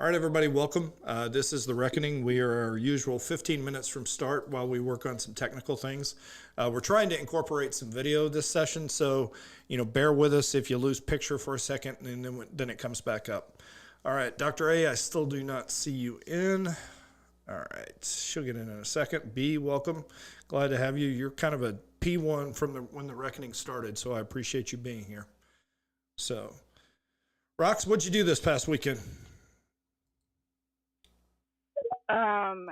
All right, everybody, welcome. This is The Reckoning. We are our usual 15 minutes from start while we work on some technical things. We're trying to incorporate some video this session, so bear with us if you lose picture for a second, and then it comes back up. All right, Dr. A, I still do not see you in. All right, she'll get in a second. B, welcome. Glad to have you. You're kind of a P1 from when The Reckoning started, so I appreciate you being here. So, Rox, what'd you do this past weekend? I'm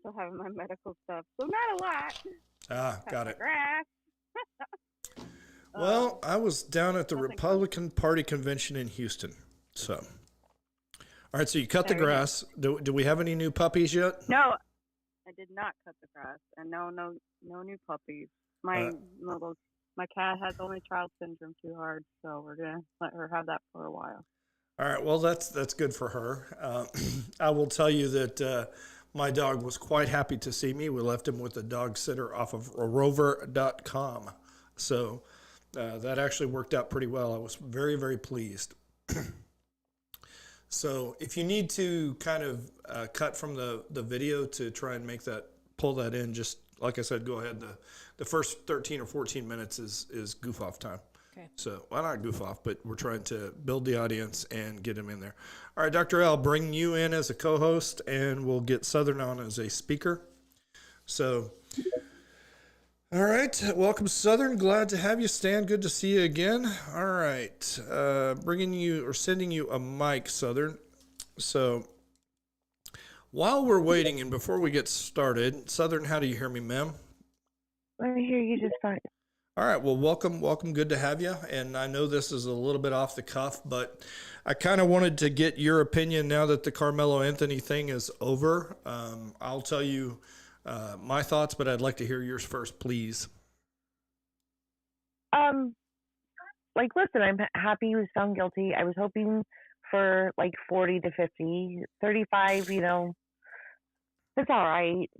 still having my medical stuff, so not a lot. Got it. Grass. Well, I was down at the Republican Party convention in Houston. So, all right. So you cut the grass. Do we have any new puppies yet? No, I did not cut the grass, and no new puppies. My cat has only child syndrome too hard, so we're gonna let her have that for a while. All right. Well, that's good for her. I will tell you that my dog was quite happy to see me. We left him with a dog sitter off of rover.com. So that actually worked out pretty well. I was very, very pleased. So if you need to kind of cut from the video to try and pull that in, just like I said, go ahead. The first 13 or 14 minutes is goof off time. Okay. So, well, not goof off, but we're trying to build the audience and get him in there. All right, Dr. L, bring you in as a co-host, and we'll get Southern on as a speaker. So, all right, welcome, Southern. Glad to have you, Stan. Good to see you again. All right, sending you a mic, Southern. So, while we're waiting and before we get started, Southern, how do you hear me, ma'am? I hear you just fine. All right. Well, welcome. Good to have you. And I know this is a little bit off the cuff, but I kind of wanted to get your opinion now that the Carmelo Anthony thing is over. I'll tell you my thoughts, but I'd like to hear yours first, please. Listen, I'm happy he was found guilty. I was hoping for 40 to 50, 35, it's all right.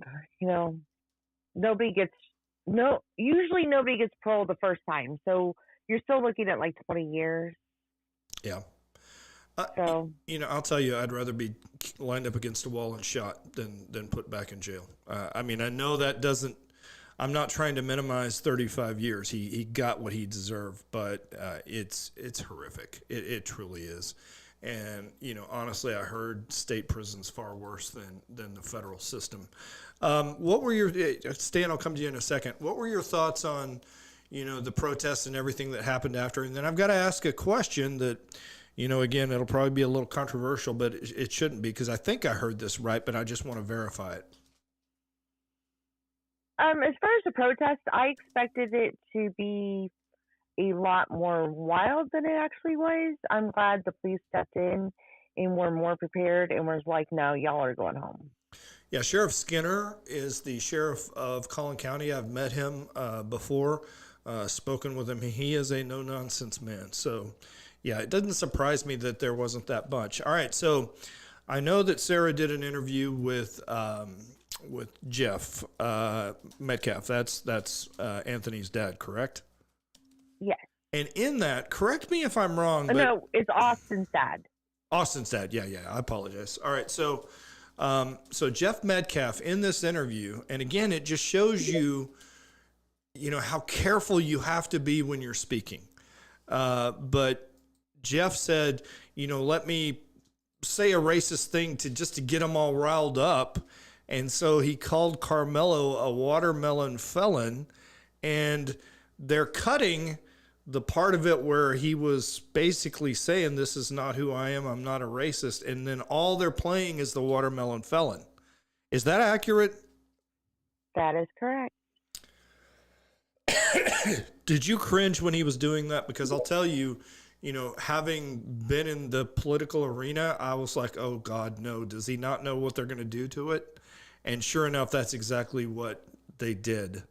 Usually nobody gets parole the first time. So you're still looking at 20 years. Yeah. I'll tell you, I'd rather be lined up against a wall and shot than put back in jail. I know that I'm not trying to minimize 35 years. He got what he deserved, but it's horrific. It truly is. And, honestly, I heard state prisons far worse than the federal system. What were Stan, I'll come to you in a second. What were your thoughts on, the protests and everything that happened after? And then I've got to ask a question that, again, it'll probably be a little controversial, but it shouldn't be, because I think I heard this right, but I just want to verify it. As far as the protest, I expected it to be a lot more wild than it actually was. I'm glad the police stepped in and were more prepared and was like, no, y'all are going home. Yeah, Sheriff Skinner is the sheriff of Collin County. I've met him before, spoken with him. He is a no-nonsense man. So, yeah, it doesn't surprise me that there wasn't that much. All right, so I know that Sarah did an interview with Jeff Metcalf. That's Anthony's dad, correct? Yes. And in that, correct me if I'm wrong. But no, it's Austin's dad. Austin's dad. Yeah. I apologize. All right. So Jeff Metcalf in this interview, and again, it just shows you, how careful you have to be when you're speaking. But Jeff said, let me say a racist thing to get them all riled up. And so he called Carmelo a watermelon felon, and they're cutting the part of it where he was basically saying, this is not who I am, I'm not a racist, and then all they're playing is the watermelon felon. Is that accurate? That is correct. Did you cringe when he was doing that? Because I'll tell you, having been in the political arena, I was like, oh God, no, does he not know what they're going to do to it? And sure enough, that's exactly what they did.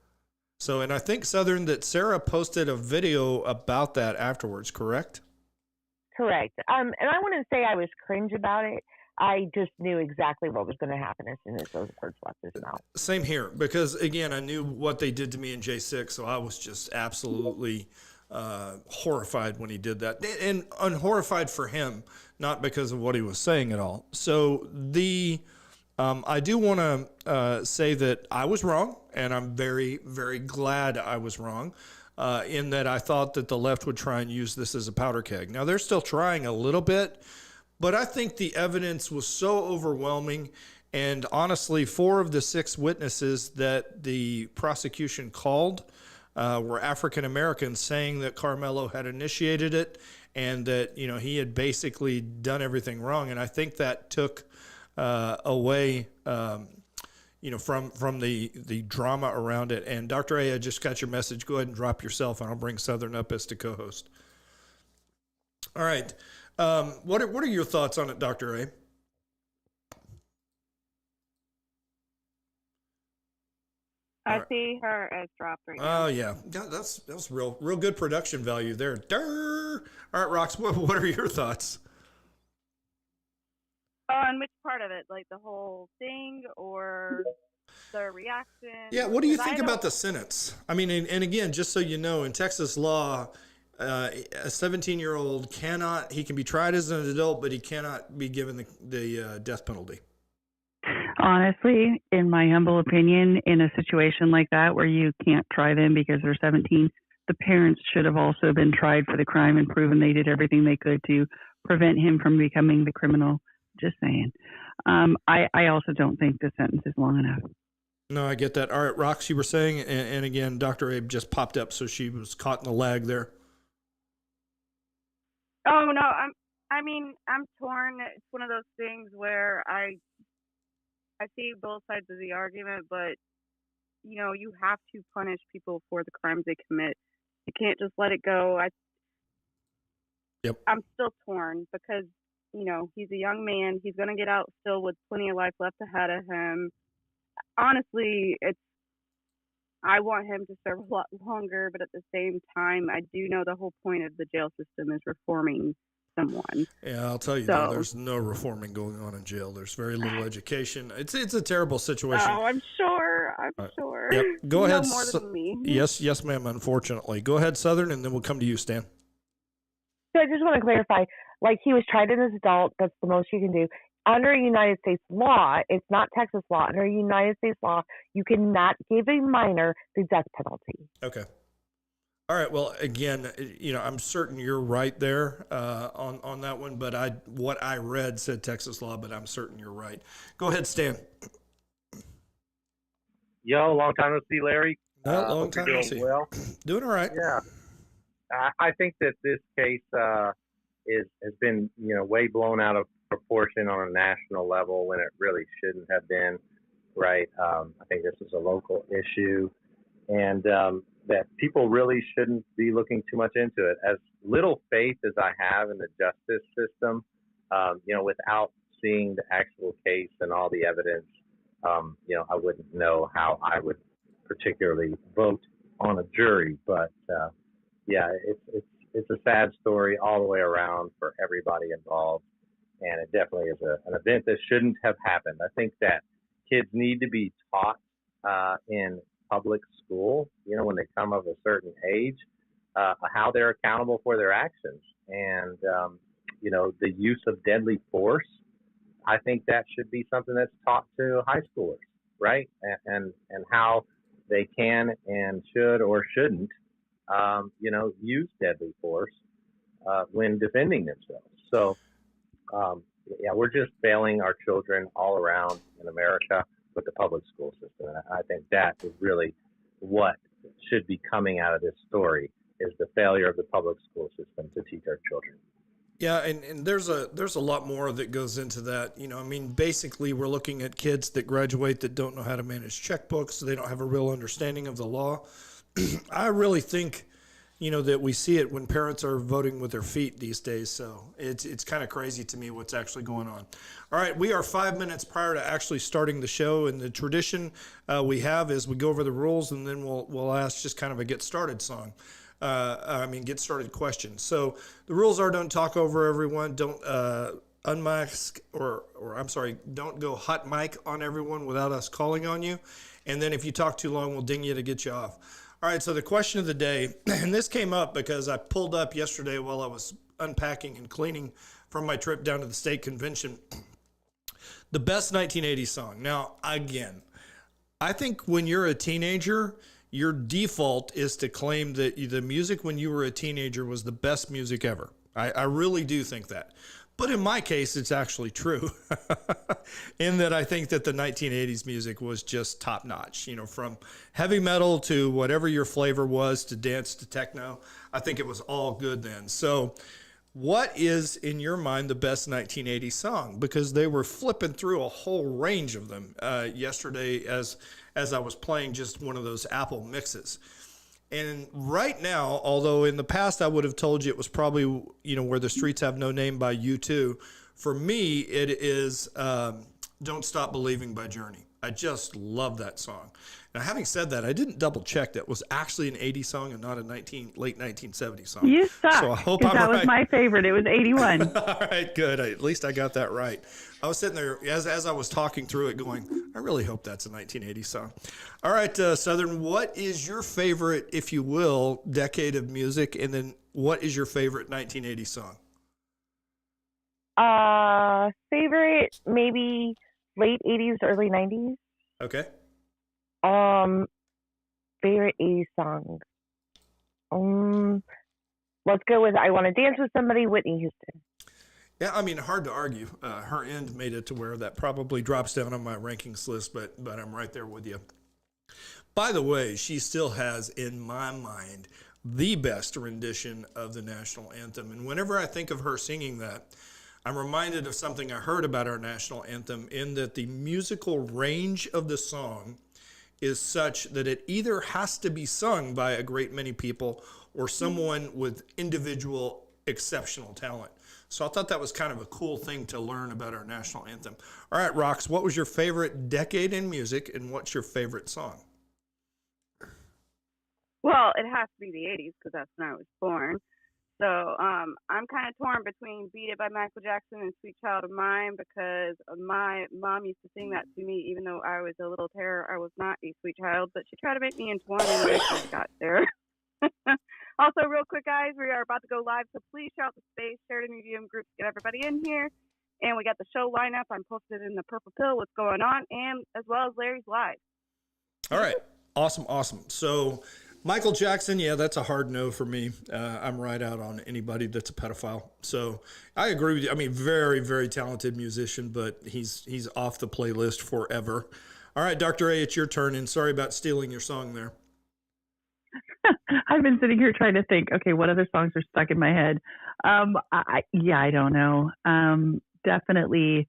So, and I think, Southern, that Sarah posted a video about that afterwards, correct? Correct. And I wouldn't say I was cringe about it. I just knew exactly what was going to happen as soon as those words left his mouth. Same here, because, again, I knew what they did to me in J6, so I was just absolutely horrified when he did that, and horrified for him, not because of what he was saying at all. So I do want to say that I was wrong, and I'm very, very glad I was wrong, in that I thought that the left would try and use this as a powder keg. Now, they're still trying a little bit, but I think the evidence was so overwhelming. And honestly, 4 of the 6 witnesses that the prosecution called were African Americans, saying that Carmelo had initiated it and that, he had basically done everything wrong. And I think that took away, from the drama around it. And Dr. A, I just got your message. Go ahead and drop yourself, and I'll bring Southern up as to co-host. All right. What are your thoughts on it, Dr. A? I see her as dropped right now. Oh yeah, that's real good production value there. Durr. All right, Rox, what are your thoughts? Oh, and which part of it? Like the whole thing or the reaction? Yeah, what do you think about the sentence? I mean, and again, just so you know, in Texas law, a 17-year-old he can be tried as an adult, but he cannot be given the death penalty. Honestly, in my humble opinion, in a situation like that where you can't try them because they're 17, the parents should have also been tried for the crime and proven they did everything they could to prevent him from becoming the criminal. Just saying. I also don't think the sentence is long enough. No, I get that. All right, Rox, you were saying, and again, Dr. Abe just popped up, so she was caught in the lag there. Oh, no, I'm torn. It's one of those things where I see both sides of the argument, but, you have to punish people for the crimes they commit. You can't just let it go. I'm still torn because, he's a young man. He's going to get out still with plenty of life left ahead of him. Honestly, I want him to serve a lot longer, but at the same time, I do know the whole point of the jail system is reforming someone. Yeah, I'll tell you, though, there's no reforming going on in jail. There's very little education. It's a terrible situation. Oh, I'm sure. Sure. Yep. Go ahead. More than me. Yes, ma'am. Unfortunately, go ahead, Southern, and then we'll come to you, Stan. So I just want to clarify, like he was tried as an adult. That's the most you can do. Under United States law, it's not Texas law. Under United States law, you cannot give a minor the death penalty. Okay. All right. Well, again, I'm certain you're right there on that one, but what I read said Texas law, but I'm certain you're right. Go ahead, Stan. Yo, long time no see, Larry. Long time no see. Well, doing all right. Yeah, I think that this case has been way blown out of proportion on a national level when it really shouldn't have been. Right. I think this is a local issue, and that people really shouldn't be looking too much into it. As little faith as I have in the justice system, without seeing the actual case and all the evidence, I wouldn't know how I would particularly vote on a jury. But it's a sad story all the way around for everybody involved, and it definitely is an event that shouldn't have happened. I think that kids need to be taught in public school, when they come of a certain age, how they're accountable for their actions. And, the use of deadly force, I think that should be something that's taught to high schoolers, right? And how they can and should or shouldn't, use deadly force when defending themselves. So, we're just failing our children all around in America with the public school system. And I think that is really what should be coming out of this story, is the failure of the public school system to teach our children. Yeah, and there's a lot more that goes into that. Basically we're looking at kids that graduate that don't know how to manage checkbooks. They don't have a real understanding of the law. I really think, that we see it when parents are voting with their feet these days. So it's kind of crazy to me what's actually going on. All right, we are 5 minutes prior to actually starting the show, and the tradition we have is we go over the rules, and then we'll ask just kind of a get started song. Get started question. So the rules are: don't talk over everyone, don't unmask don't go hot mic on everyone without us calling on you, and then if you talk too long, we'll ding you to get you off. All right, so the question of the day, and this came up because I pulled up yesterday while I was unpacking and cleaning from my trip down to the state convention, the best 1980s song. Now, again, I think when you're a teenager, your default is to claim that the music when you were a teenager was the best music ever. I really do think that. But in my case, it's actually true in that I think that the 1980s music was just top notch, you know, from heavy metal to whatever your flavor was to dance to techno. I think it was all good then. So what is in your mind the best 1980s song? Because they were flipping through a whole range of them yesterday as I was playing just one of those Apple mixes. And right now, although in the past I would have told you it was probably, you know, Where the Streets Have No Name by U2, for me it is Don't Stop Believing by Journey. I just love that song. Now, having said that, I didn't double check that was actually an 80s song and not a late 1970s song. You suck. So I hope I'm that right. was my favorite. It was 81. All right, good. At least I got that right. I was sitting there as I was talking through it going, I really hope that's a 1980s song. All right, Southern, what is your favorite, if you will, decade of music? And then what is your favorite 1980s song? Favorite, maybe late 80s, early 90s. Okay. Favorite 80s song. Let's go with I Want to Dance with Somebody, Whitney Houston. Yeah, I mean, hard to argue. Her End made it to where that probably drops down on my rankings list, but I'm right there with you. By the way, she still has, in my mind, the best rendition of the national anthem. And whenever I think of her singing that, I'm reminded of something I heard about our national anthem in that the musical range of the song is such that it either has to be sung by a great many people or someone with individual exceptional talent. So I thought that was kind of a cool thing to learn about our national anthem. All right, Rox, what was your favorite decade in music and what's your favorite song? Well, it has to be the 80s because that's when I was born. So I'm kind of torn between Beat It by Michael Jackson and Sweet Child of Mine because my mom used to sing that to me even though I was a little terror. I was not a sweet child, but she tried to make me into one and I got there. Also, real quick, guys, we are about to go live, so please shout the space, share it in your VM groups, get everybody in here. And we got the show lineup. I'm posted in the Purple Pill, what's going on, and as well as Larry's Live. All right. Awesome. So Michael Jackson, yeah, that's a hard no for me. I'm right out on anybody that's a pedophile. So I agree with you. I mean, very, very talented musician, but he's off the playlist forever. All right, Dr. A, it's your turn, and sorry about stealing your song there. I've been sitting here trying to think, okay, what other songs are stuck in my head? I don't know. Definitely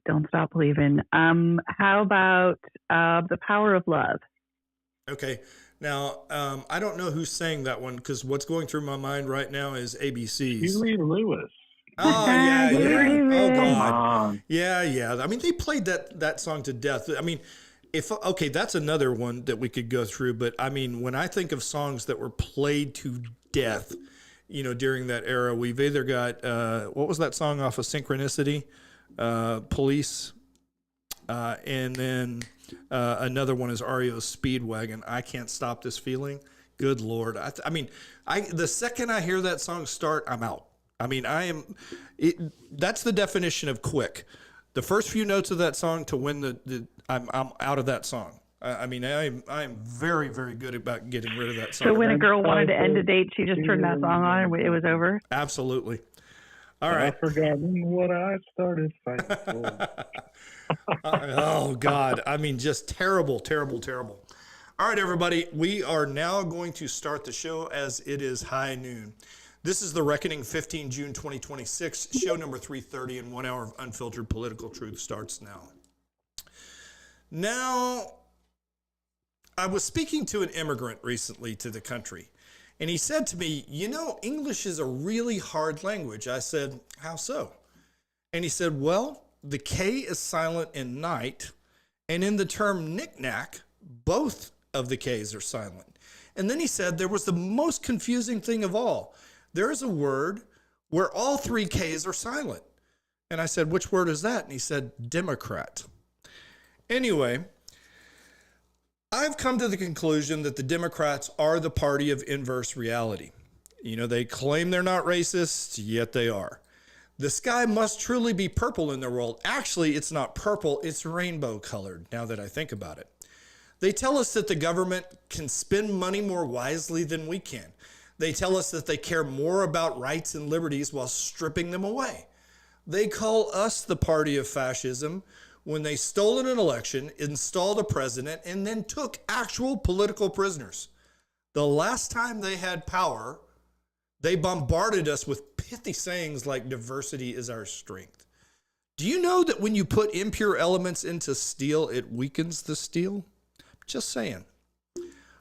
Don't Stop Believing. How about The Power of Love? Okay. Now, I don't know who sang that one because what's going through my mind right now is ABC's. Huey Lewis. Oh, yeah. Oh, Come God. on. Yeah. I mean, they played that song to death. I mean, that's another one that we could go through. But, I mean, when I think of songs that were played to death, you know, during that era, we've either got, what was that song off of Synchronicity? Police. And then another one is REO's Speedwagon. I Can't Stop This Feeling. Good Lord. I mean, the second I hear that song start, I'm out. I mean, that's the definition of quick. The first few notes of that song to win I'm out of that song. I mean, I'm very, very good about getting rid of that song. So when a girl wanted to end a date, she just turned that song on and it was over? Absolutely. All right. I've forgotten what I started fighting for. Oh, God. I mean, just terrible. All right, everybody. We are now going to start the show as it is high noon. This is The Reckoning, 15 June 2026, show number 330, and 1 hour of unfiltered political truth starts now. Now, I was speaking to an immigrant recently to the country, and he said to me, you know, English is a really hard language. I said, how so? And he said, well, the K is silent in night, and in the term knick-knack, both of the K's are silent. And then he said there was the most confusing thing of all. There is a word where all three K's are silent. And I said, which word is that? And he said, Democrat. Anyway, I've come to the conclusion that the Democrats are the party of inverse reality. You know, they claim they're not racist, yet they are. The sky must truly be purple in their world. Actually, it's not purple, it's rainbow colored, now that I think about it. They tell us that the government can spend money more wisely than we can. They tell us that they care more about rights and liberties while stripping them away. They call us the party of fascism when they stole an election, installed a president, and then took actual political prisoners. The last time they had power, they bombarded us with pithy sayings like diversity is our strength. Do you know that when you put impure elements into steel, it weakens the steel? Just saying.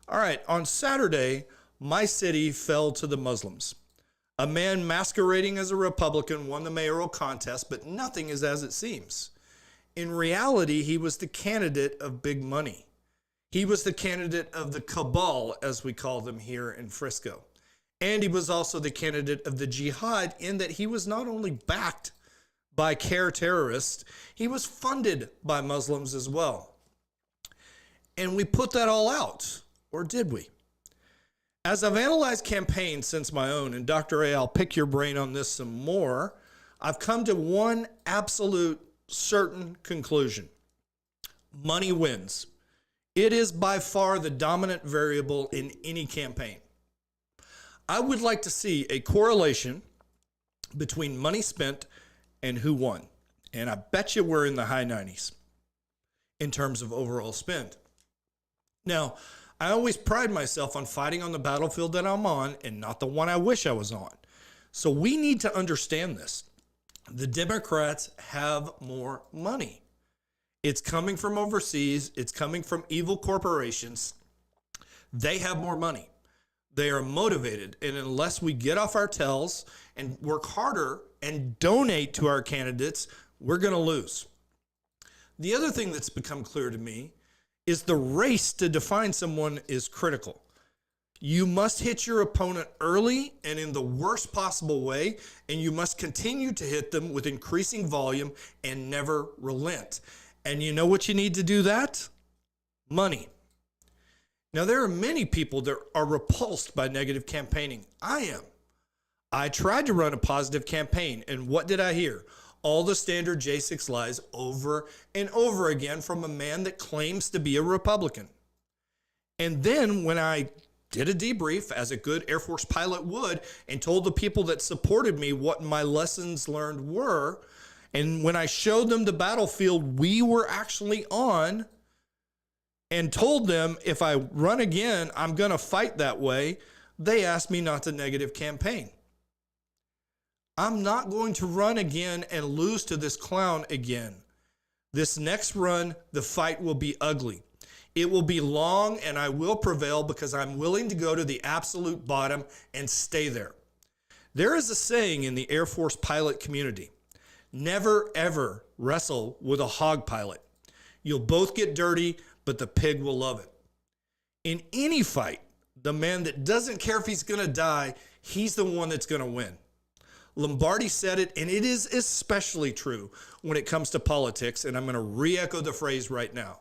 All right, on Saturday, my city fell to the Muslims. A man masquerading as a Republican won the mayoral contest, but nothing is as it seems. In reality, he was the candidate of big money. He was the candidate of the cabal, as we call them here in Frisco. And he was also the candidate of the jihad in that he was not only backed by CAIR terrorists, he was funded by Muslims as well. And we put that all out, or did we? As I've analyzed campaigns since my own, and Dr. A, I'll pick your brain on this some more, I've come to one absolute certain conclusion. Money wins. It is by far the dominant variable in any campaign. I would like to see a correlation between money spent and who won. And I bet you we're in the high 90s in terms of overall spend. Now, I always pride myself on fighting on the battlefield that I'm on and not the one I wish I was on. So we need to understand this. The Democrats have more money. It's coming from overseas. It's coming from evil corporations. They have more money. They are motivated. And unless we get off our tails and work harder and donate to our candidates, we're going to lose. The other thing that's become clear to me is the race to define someone is critical. You must hit your opponent early and in the worst possible way, and you must continue to hit them with increasing volume and never relent. And you know what you need to do that? Money. Now, there are many people that are repulsed by negative campaigning. I am. I tried to run a positive campaign, and what did I hear? All the standard J6 lies over and over again from a man that claims to be a Republican. And then when I did a debrief, as a good Air Force pilot would, and told the people that supported me what my lessons learned were, and when I showed them the battlefield we were actually on, and told them if I run again, I'm going to fight that way, they asked me not to negative campaign. I'm not going to run again and lose to this clown again. This next run, the fight will be ugly. It will be long, and I will prevail because I'm willing to go to the absolute bottom and stay there. There is a saying in the Air Force pilot community: never ever wrestle with a hog pilot. You'll both get dirty, but the pig will love it. In any fight, the man that doesn't care if he's going to die, he's the one that's going to win. Lombardi said it, and it is especially true when it comes to politics, and I'm going to re-echo the phrase right now.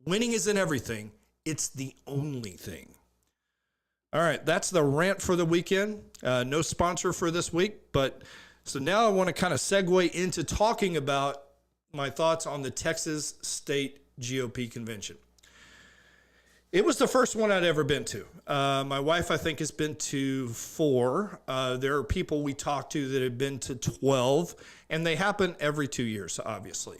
Winning isn't everything, it's the only thing. All right, that's the rant for the weekend. No sponsor for this week, but so now I want to kind of segue into talking about my thoughts on the Texas State GOP Convention. It was the first one I'd ever been to. My wife, I think, has been to 4. There are people we talked to that have been to 12, and they happen every 2 years, obviously.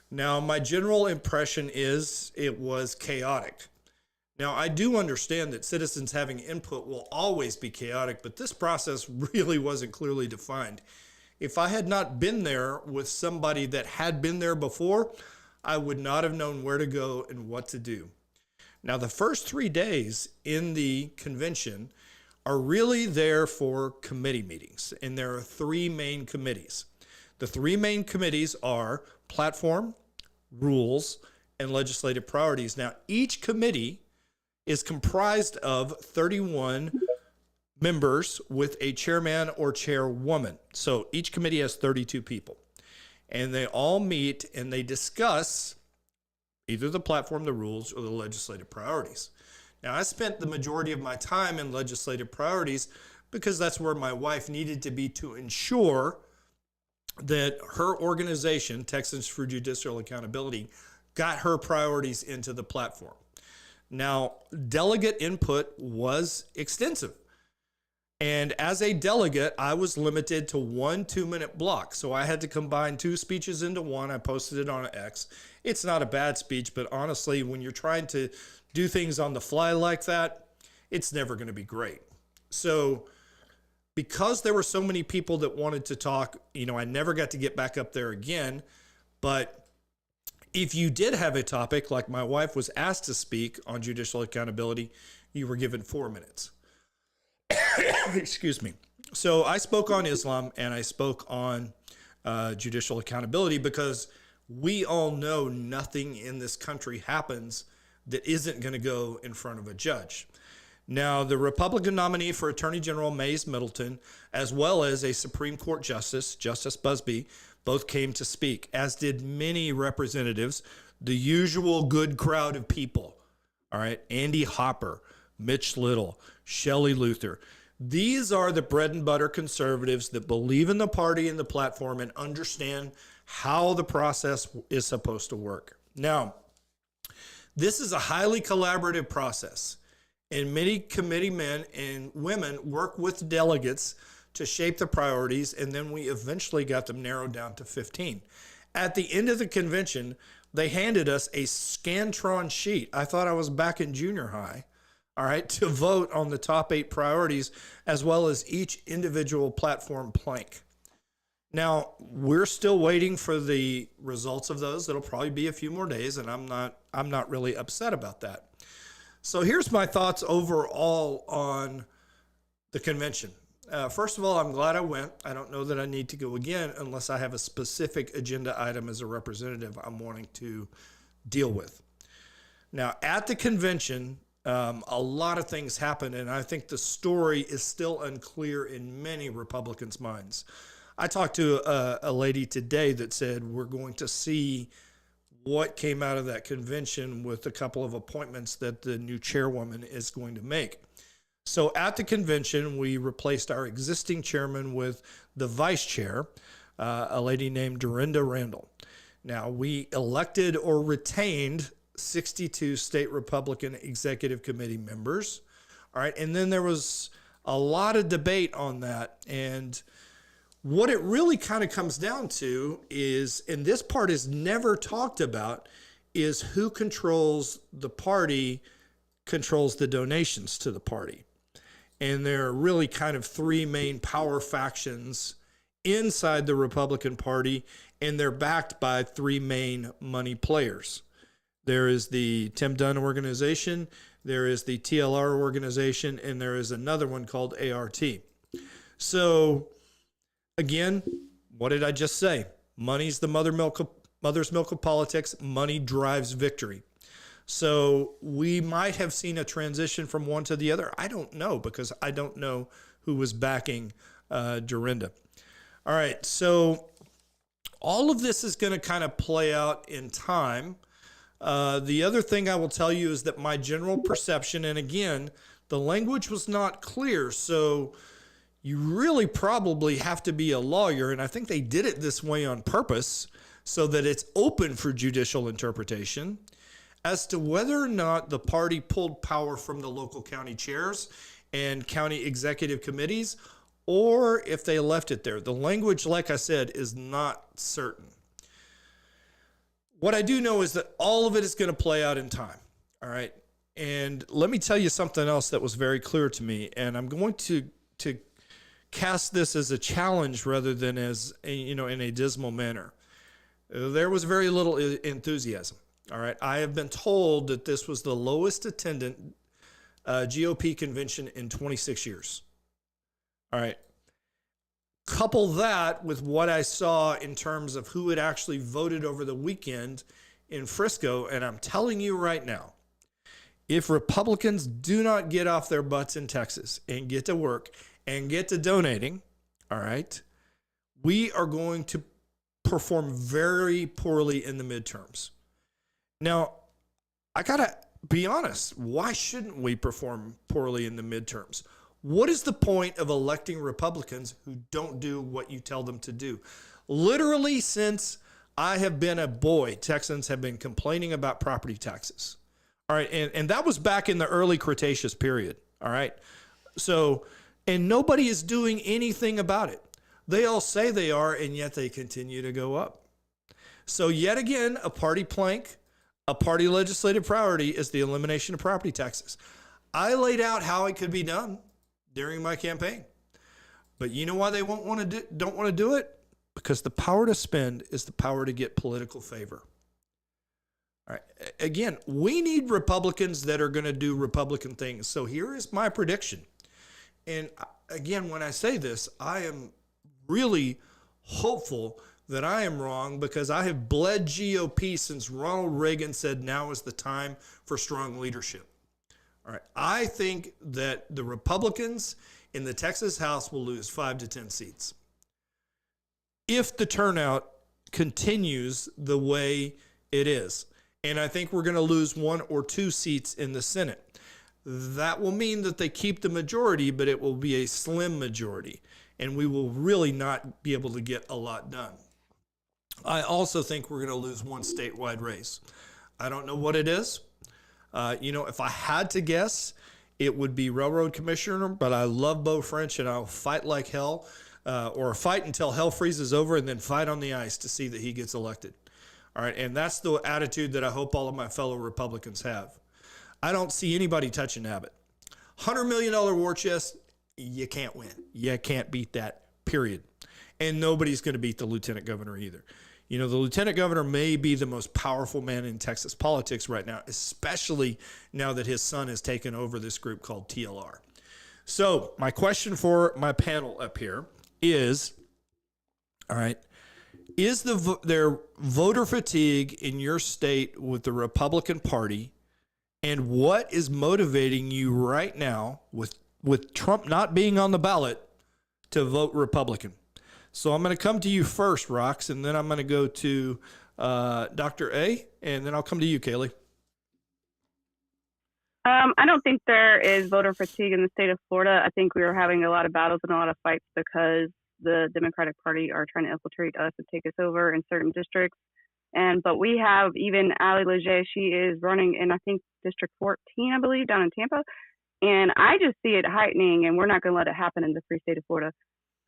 Now, my general impression is it was chaotic. Now, I do understand that citizens having input will always be chaotic, but this process really wasn't clearly defined. If I had not been there with somebody that had been there before, I would not have known where to go and what to do. Now, the first 3 days in the convention are really there for committee meetings, and there are 3 main committees. The 3 main committees are platform, rules, and legislative priorities. Now, each committee is comprised of 31 members with a chairman or chairwoman. So each committee has 32 people, and they all meet and they discuss either the platform, the rules, or the legislative priorities. Now, I spent the majority of my time in legislative priorities because that's where my wife needed to be to ensure that her organization, Texans for Judicial Accountability, got her priorities into the platform. Now, delegate input was extensive. And as a delegate, I was limited to 1 2-minute block. So I had to combine 2 speeches into one. I posted it on X. It's not a bad speech, but honestly, when you're trying to do things on the fly like that, it's never going to be great. So because there were so many people that wanted to talk, I never got to get back up there again. But if you did have a topic, like my wife was asked to speak on judicial accountability, you were given 4 minutes. Excuse me. So I spoke on Islam and I spoke on judicial accountability because we all know nothing in this country happens that isn't going to go in front of a judge. Now, the Republican nominee for Attorney General, Mays Middleton, as well as a Supreme Court Justice, Justice Busbee, both came to speak, as did many representatives, the usual good crowd of people. All right, Andy Hopper, Mitch Little, Shelley Luther. These are the bread and butter conservatives that believe in the party and the platform and understand how the process is supposed to work. Now, this is a highly collaborative process, and many committee men and women work with delegates to shape the priorities, and then we eventually got them narrowed down to 15. At the end of the convention, they handed us a Scantron sheet. I thought I was back in junior high. All right, to vote on the top 8 priorities, as well as each individual platform plank. Now, we're still waiting for the results of those. It'll probably be a few more days, and I'm not really upset about that. So here's my thoughts overall on the convention. First of all, I'm glad I went. I don't know that I need to go again unless I have a specific agenda item as a representative I'm wanting to deal with. Now, at the convention, a lot of things happened, and I think the story is still unclear in many Republicans' minds. I talked to a lady today that said we're going to see what came out of that convention with a couple of appointments that the new chairwoman is going to make. So at the convention, we replaced our existing chairman with the vice chair, a lady named Dorinda Randall. Now, we elected or retained 62 state Republican executive committee members. All right. And then there was a lot of debate on that. And what it really kind of comes down to is, and this part is never talked about, is who controls the party, controls the donations to the party. And there are really kind of 3 main power factions inside the Republican Party, and they're backed by 3 main money players. There is the Tim Dunn organization, there is the TLR organization, and there is another one called ART. So, again, what did I just say? Money's the mother's milk of politics. Money drives victory. So we might have seen a transition from one to the other. I don't know, because I don't know who was backing Dorinda. All right, so all of this is going to kind of play out in time. The other thing I will tell you is that my general perception, and again, the language was not clear, so you really probably have to be a lawyer, and I think they did it this way on purpose so that it's open for judicial interpretation as to whether or not the party pulled power from the local county chairs and county executive committees, or if they left it there. The language, like I said, is not certain. What I do know is that all of it is going to play out in time. All right. And let me tell you something else that was very clear to me. And I'm going to cast this as a challenge rather than as in a dismal manner. There was very little enthusiasm. All right. I have been told that this was the lowest attended GOP convention in 26 years. All right. Couple that with what I saw in terms of who had actually voted over the weekend in Frisco. And I'm telling you right now, if Republicans do not get off their butts in Texas and get to work and get to donating, all right, we are going to perform very poorly in the midterms. Now, I got to be honest. Why shouldn't we perform poorly in the midterms? What is the point of electing Republicans who don't do what you tell them to do? Literally, since I have been a boy, Texans have been complaining about property taxes. All right. And that was back in the early Cretaceous period. All right. So, and nobody is doing anything about it. They all say they are, and yet they continue to go up. So yet again, a party plank, a party legislative priority is the elimination of property taxes. I laid out how it could be done during my campaign. But you know why they don't want to do it? Because the power to spend is the power to get political favor. All right. Again, we need Republicans that are going to do Republican things. So here is my prediction. And again, when I say this, I am really hopeful that I am wrong, because I have bled GOP since Ronald Reagan said now is the time for strong leadership. All right. I think that the Republicans in the Texas House will lose 5 to 10 seats if the turnout continues the way it is. And I think we're going to lose 1 or 2 seats in the Senate. That will mean that they keep the majority, but it will be a slim majority, and we will really not be able to get a lot done. I also think we're going to lose 1 statewide race. I don't know what it is. If I had to guess, it would be railroad commissioner, but I love Beau French, and I'll fight like hell, or fight until hell freezes over, and then fight on the ice to see that he gets elected. All right, and that's the attitude that I hope all of my fellow Republicans have. I don't see anybody touching Abbott. $100 million war chest, you can't win. You can't beat that, period. And nobody's going to beat the lieutenant governor either. You know, the lieutenant governor may be the most powerful man in Texas politics right now, especially now that his son has taken over this group called TLR. So my question for my panel up here is, all right, is there voter fatigue in your state with the Republican Party? And what is motivating you right now with Trump not being on the ballot to vote Republican? So I'm going to come to you first, Rox, and then I'm going to go to Dr. A, and then I'll come to you, Kaylee. I don't think there is voter fatigue in the state of Florida. I think we are having a lot of battles and a lot of fights because the Democratic Party are trying to infiltrate us and take us over in certain districts. But we have even Ali Leger. She is running in, I think, District 14, I believe, down in Tampa. And I just see it heightening, and we're not going to let it happen in the free state of Florida.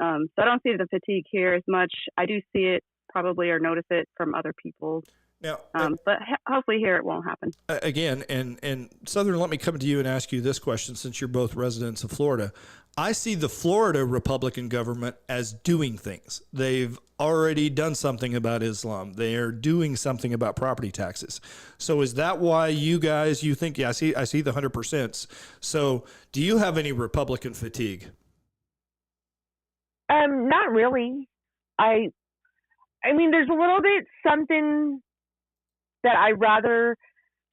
So I don't see the fatigue here as much. I do see it probably or notice it from other people. Now, but hopefully here it won't happen. Again, and Southern, let me come to you and ask you this question, since you're both residents of Florida. I see the Florida Republican government as doing things. They've already done something about Islam. They are doing something about property taxes. So is that why you think, yeah, I see the 100%. So do you have any Republican fatigue? Not really. I mean, there's a little bit something that I rather.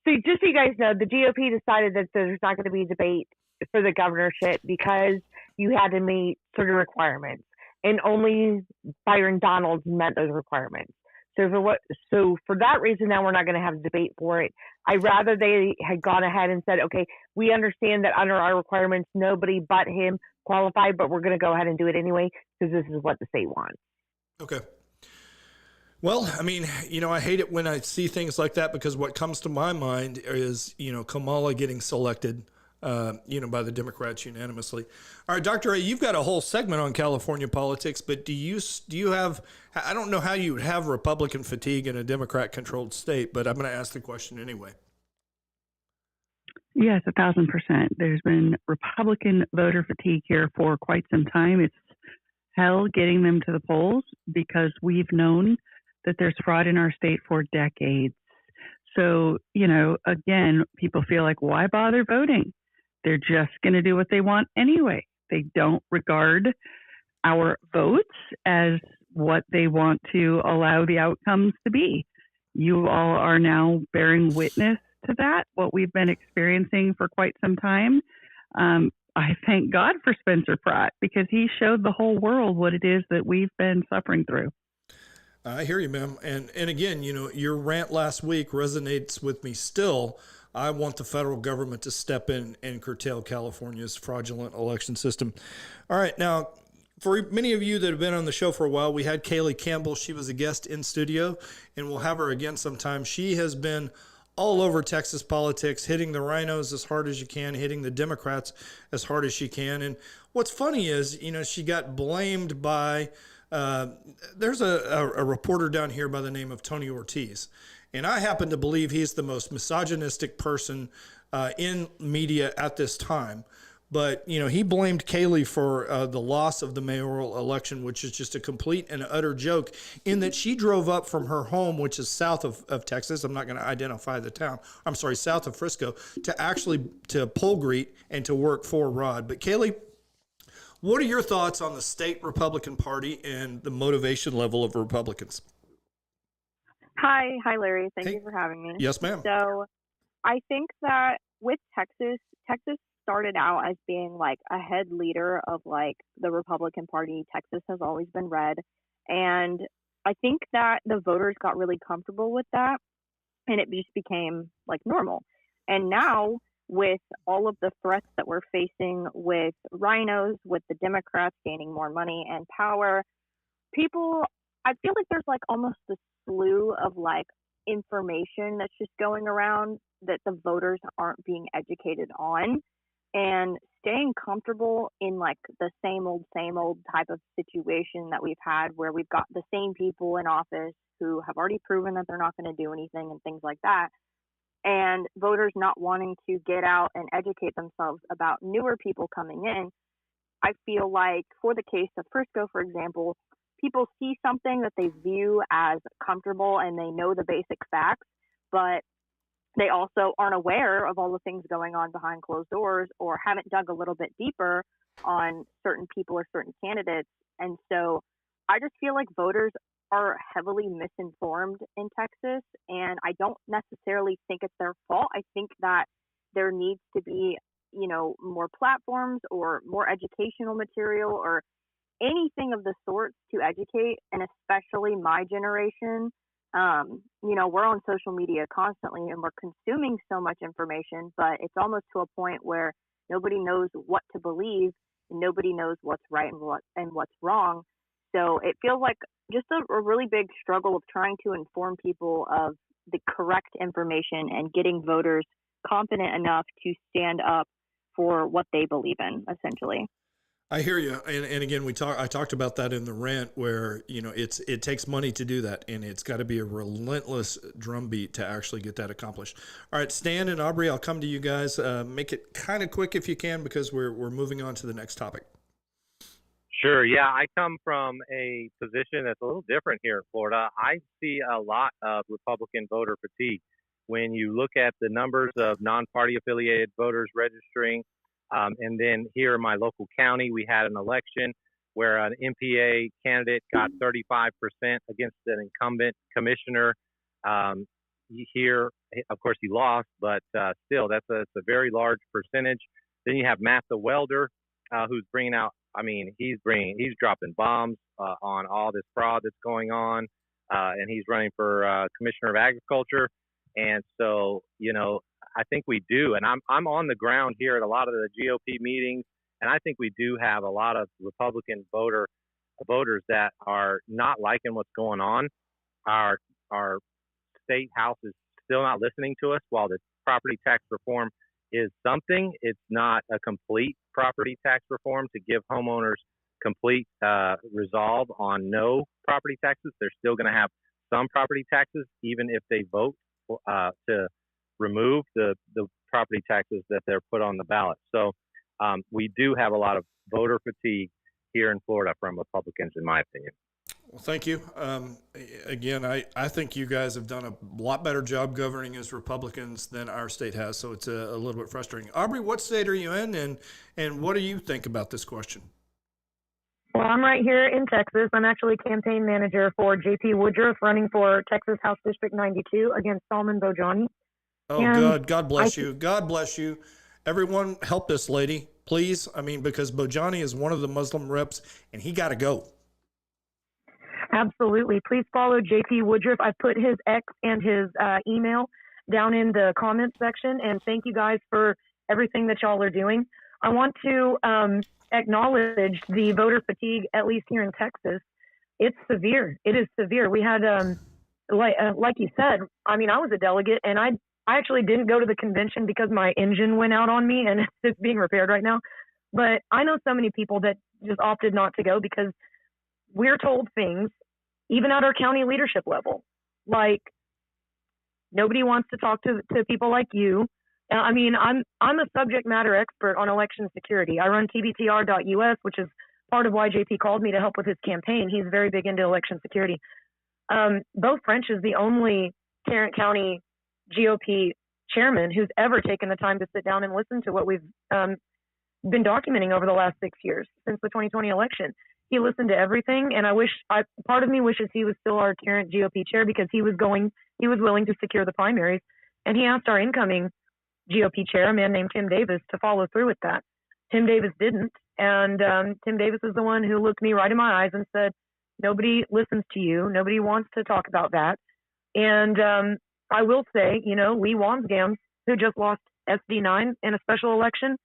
So just so you guys know, the GOP decided that there's not going to be a debate for the governorship because you had to meet certain requirements, and only Byron Donalds met those requirements. So for that reason, now we're not going to have a debate for it. I'd rather they had gone ahead and said, okay, we understand that under our requirements, nobody but him qualified, but we're going to go ahead and do it anyway because this is what the state wants. Okay. Well, I mean, I hate it when I see things like that, because what comes to my mind is, Kamala getting selected, by the Democrats unanimously. All right, Dr. A, you've got a whole segment on California politics, but do you have, I don't know how you would have Republican fatigue in a Democrat-controlled state, but I'm going to ask the question anyway. Yes, 1,000%. There's been Republican voter fatigue here for quite some time. It's hell getting them to the polls because we've known that there's fraud in our state for decades. So, again, people feel like, why bother voting? They're just going to do what they want anyway. They don't regard our votes as what they want to allow the outcomes to be. You all are now bearing witness to that, what we've been experiencing for quite some time. I thank God for Spencer Pratt, because he showed the whole world what it is that we've been suffering through. I hear you, ma'am. And again, your rant last week resonates with me still. I want the federal government to step in and curtail California's fraudulent election system. All right. Now, for many of you that have been on the show for a while, we had Kaylee Campbell. She was a guest in studio, and we'll have her again sometime. She has been all over Texas politics, hitting the rhinos as hard as you can, hitting the Democrats as hard as she can. And what's funny is, she got blamed by there's a reporter down here by the name of Tony Ortiz, and I happen to believe he's the most misogynistic person in media at this time. But, he blamed Kaylee for the loss of the mayoral election, which is just a complete and utter joke, in that she drove up from her home, which is south of Texas. I'm not going to identify the town. I'm sorry, south of Frisco, to poll greet and to work for Rod. But Kaylee, what are your thoughts on the state Republican Party and the motivation level of Republicans? Hi, Larry. Thank you for having me. Yes, ma'am. So I think that with Texas started out as being like a head leader of like the Republican Party. Texas has always been red. And I think that the voters got really comfortable with that, and it just became like normal. And now with all of the threats that we're facing with rhinos, with the Democrats gaining more money and power, I feel like there's like almost a slew of like information that's just going around that the voters aren't being educated on, and staying comfortable in like the same old type of situation that we've had, where we've got the same people in office who have already proven that they're not going to do anything and things like that. And voters not wanting to get out and educate themselves about newer people coming in. I feel like for the case of Frisco, for example, people see something that they view as comfortable and they know the basic facts, but they also aren't aware of all the things going on behind closed doors, or haven't dug a little bit deeper on certain people or certain candidates. And so I just feel like voters are heavily misinformed in Texas, and I don't necessarily think it's their fault. I think that there needs to be, more platforms or more educational material or anything of the sort to educate, and especially my generation. We're on social media constantly and we're consuming so much information, but it's almost to a point where nobody knows what to believe and nobody knows what's right and what's wrong. So it feels like just a really big struggle of trying to inform people of the correct information and getting voters confident enough to stand up for what they believe in, essentially. I hear you, and again, I talked about that in the rant, where it takes money to do that, and it's got to be a relentless drumbeat to actually get that accomplished. All right, Stan and Aubrey, I'll come to you guys. Make it kind of quick if you can, because we're moving on to the next topic. Sure. Yeah, I come from a position that's a little different here in Florida. I see a lot of Republican voter fatigue when you look at the numbers of non-party affiliated voters registering. And then here in my local county, we had an election where an MPA candidate got 35% against an incumbent commissioner. Here, of course, he lost, but still, that's a very large percentage. Then you have Matt the welder, who's bringing out. He's dropping bombs on all this fraud that's going on, and he's running for commissioner of agriculture. And so, I think we do, and I'm on the ground here at a lot of the GOP meetings, and I think we do have a lot of Republican voters that are not liking what's going on. Our state house is still not listening to us. While the property tax reform is something, it's not a complete property tax reform to give homeowners complete resolve on no property taxes. They're still going to have some property taxes, even if they vote to remove the property taxes that they're put on the ballot. So we do have a lot of voter fatigue here in Florida from Republicans, in my opinion. Well, thank you. Again, I think you guys have done a lot better job governing as Republicans than our state has, so it's a little bit frustrating. Aubrey, what state are you in, and what do you think about this question? Well, I'm right here in Texas. I'm actually campaign manager for J.P. Woodruff, running for Texas House District 92 against Salman Bojani. Oh, and God bless you. God bless you. Everyone help this lady, please. Because Bojani is one of the Muslim reps, and he got to go. Absolutely. Please follow JP Woodruff. I put his X and his email down in the comments section. And thank you guys for everything that y'all are doing. I want to acknowledge the voter fatigue, at least here in Texas. It's severe. It is severe. We had, like you said, I mean, I was a delegate, and I actually didn't go to the convention because my engine went out on me, and it's being repaired right now. But I know so many people that just opted not to go because we're told things, even at our county leadership level, like nobody wants to talk to people like you. I mean, I'm a subject matter expert on election security. I run tbtr.us, which is part of why JP called me to help with his campaign. He's very big into election security. Bo French is the only Tarrant County GOP chairman who's ever taken the time to sit down and listen to what we've been documenting over the last 6 years since the 2020 election. He listened to everything, and part of me wishes he was still our Tarrant GOP chair because he was willing to secure the primaries, and he asked our incoming GOP chair, a man named Tim Davis, to follow through with that. Tim Davis didn't, and Tim Davis is the one who looked me right in my eyes and said, nobody listens to you, nobody wants to talk about that. And I will say, Lee Wansgams, who just lost SD9 in a special election,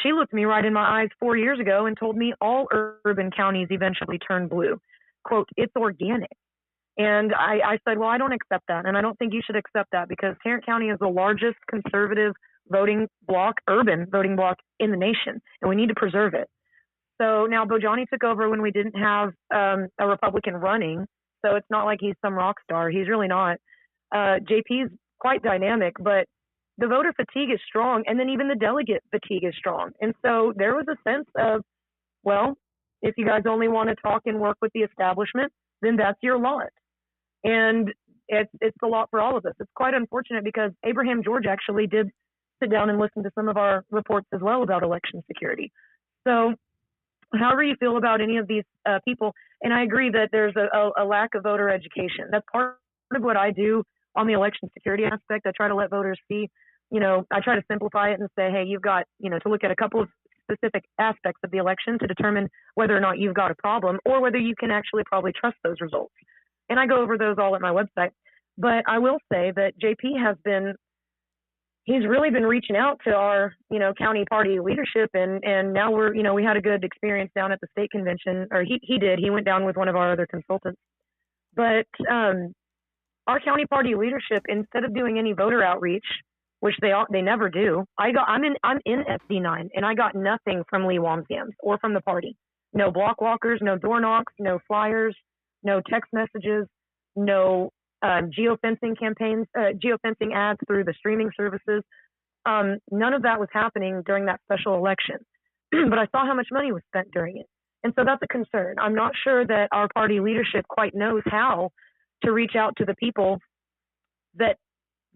she looked me right in my eyes 4 years ago and told me all urban counties eventually turn blue. Quote, it's organic. And I said, well, I don't accept that. And I don't think you should accept that because Tarrant County is the largest conservative urban voting block in the nation, and we need to preserve it. So now Bojani took over when we didn't have a Republican running. So it's not like he's some rock star. He's really not. JP's quite dynamic, but the voter fatigue is strong, and then even the delegate fatigue is strong. And so there was a sense of, well, if you guys only want to talk and work with the establishment, then that's your lot. And it's a lot for all of us. It's quite unfortunate because Abraham George actually did sit down and listen to some of our reports as well about election security. So however you feel about any of these people, and I agree that there's a lack of voter education. That's part of what I do on the election security aspect. I try to let voters see, I try to simplify it and say, hey, you've got, to look at a couple of specific aspects of the election to determine whether or not you've got a problem or whether you can actually probably trust those results. And I go over those all at my website. But I will say that JP he's really been reaching out to our, county party leadership. And now we had a good experience down at the state convention, or he did. He went down with one of our other consultants. But our county party leadership, instead of doing any voter outreach, which they never do, I'm in SD9, and I got nothing from Lee Wansgams or from the party. No block walkers, no door knocks, no flyers, no text messages, no geofencing campaigns, geofencing ads through the streaming services. None of that was happening during that special election, but I saw how much money was spent during it. And so that's a concern. I'm not sure that our party leadership quite knows how to reach out to the people that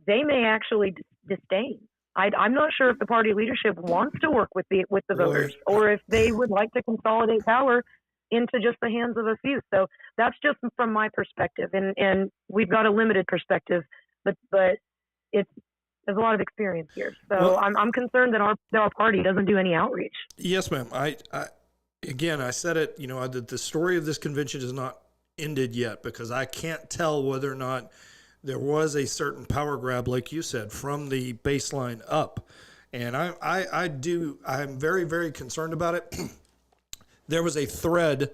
they may actually disdain. I'm not sure if the party leadership wants to work with the voters, or if they would like to consolidate power into just the hands of a few. So that's just from my perspective, and we've got a limited perspective, but there's a lot of experience here. So I'm concerned that our party doesn't do any outreach. Yes, ma'am. I said it. The story of this convention is not ended yet because I can't tell whether or not there was a certain power grab, like you said, from the baseline up. And I'm very, very concerned about it. There was a thread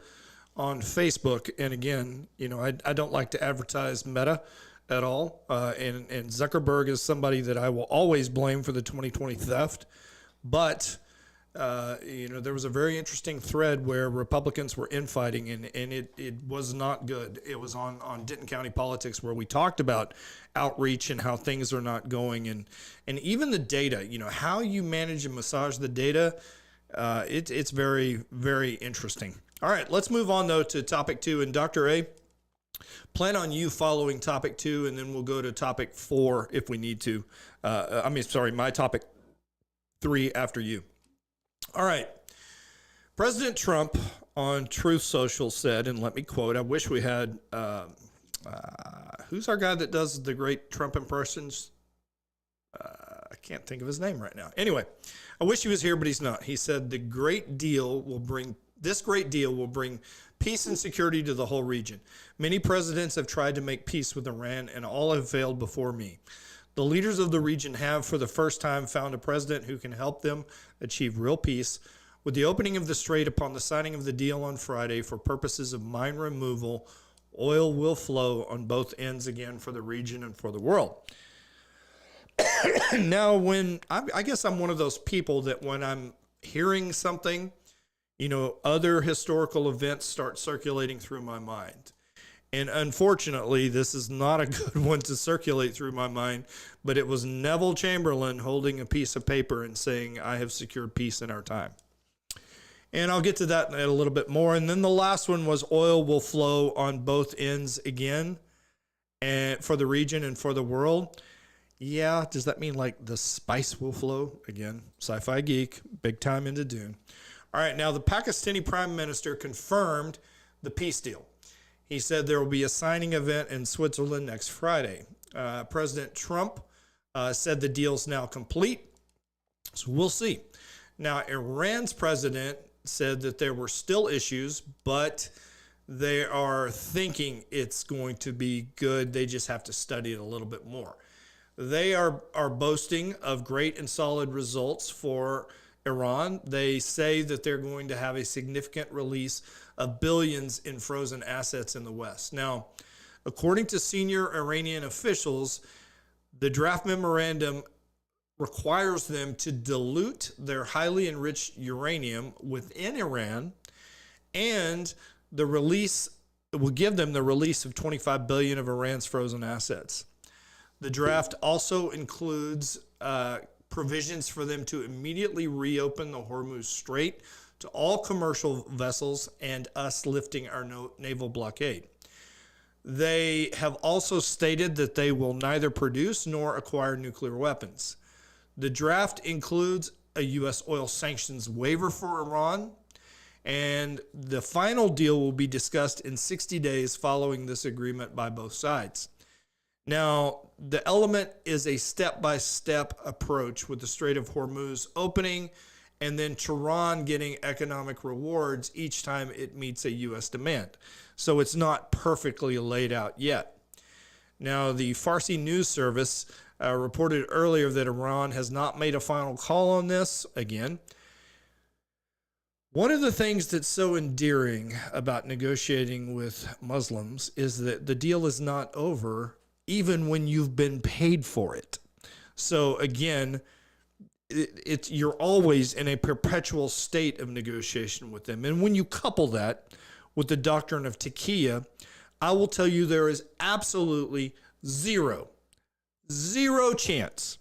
on Facebook, and again, I don't like to advertise Meta at all. And Zuckerberg is somebody that I will always blame for the 2020 theft. But there was a very interesting thread where Republicans were infighting, and it was not good. It was on Denton County Politics, where we talked about outreach and how things are not going, and even the data. How you manage and massage the data. It's very, very interesting. All right, let's move on though to topic 2. And Dr. A, plan on you following topic 2, and then we'll go to topic 4 if we need to. My topic 3 after you. All right. President Trump on Truth Social said, and let me quote, I wish we had, who's our guy that does the great Trump impressions? I can't think of his name right now. Anyway, I wish he was here, but he's not. He said, the great deal will bring This great deal will bring peace and security to the whole region. Many presidents have tried to make peace with Iran, and all have failed before me. The leaders of the region have, for the first time, found a president who can help them achieve real peace. With the opening of the Strait upon the signing of the deal on Friday for purposes of mine removal, oil will flow on both ends again for the region and for the world. Now, I guess I'm one of those people that when I'm hearing something, other historical events start circulating through my mind. And unfortunately, this is not a good one to circulate through my mind, but it was Neville Chamberlain holding a piece of paper and saying, I have secured peace in our time. And I'll get to that in a little bit more. And then the last one was oil will flow on both ends again, and for the region and for the world. Yeah, does that mean like the spice will flow? Again, sci-fi geek, big time into Dune. All right, now the Pakistani Prime Minister confirmed the peace deal. He said there will be a signing event in Switzerland next Friday. President Trump said the deal's now complete, so we'll see. Now, Iran's president said that there were still issues, but they are thinking it's going to be good. They just have to study it a little bit more. They are boasting of great and solid results for Iran. They say that they're going to have a significant release of billions in frozen assets in the West. Now, according to senior Iranian officials, the draft memorandum requires them to dilute their highly enriched uranium within Iran, and the release will give them the release of 25 billion of Iran's frozen assets. The draft also includes provisions for them to immediately reopen the Hormuz Strait to all commercial vessels and us lifting our naval blockade. They have also stated that they will neither produce nor acquire nuclear weapons. The draft includes a U.S. oil sanctions waiver for Iran, and the final deal will be discussed in 60 days following this agreement by both sides. Now, the element is a step-by-step approach with the Strait of Hormuz opening and then Tehran getting economic rewards each time it meets a U.S. demand. So it's not perfectly laid out yet. Now, the Farsi news service reported earlier that Iran has not made a final call on this. Again, one of the things that's so endearing about negotiating with Muslims is that the deal is not over even when you've been paid for it. So again, you're always in a perpetual state of negotiation with them. And when you couple that with the doctrine of taqiyya, I will tell you there is absolutely zero chance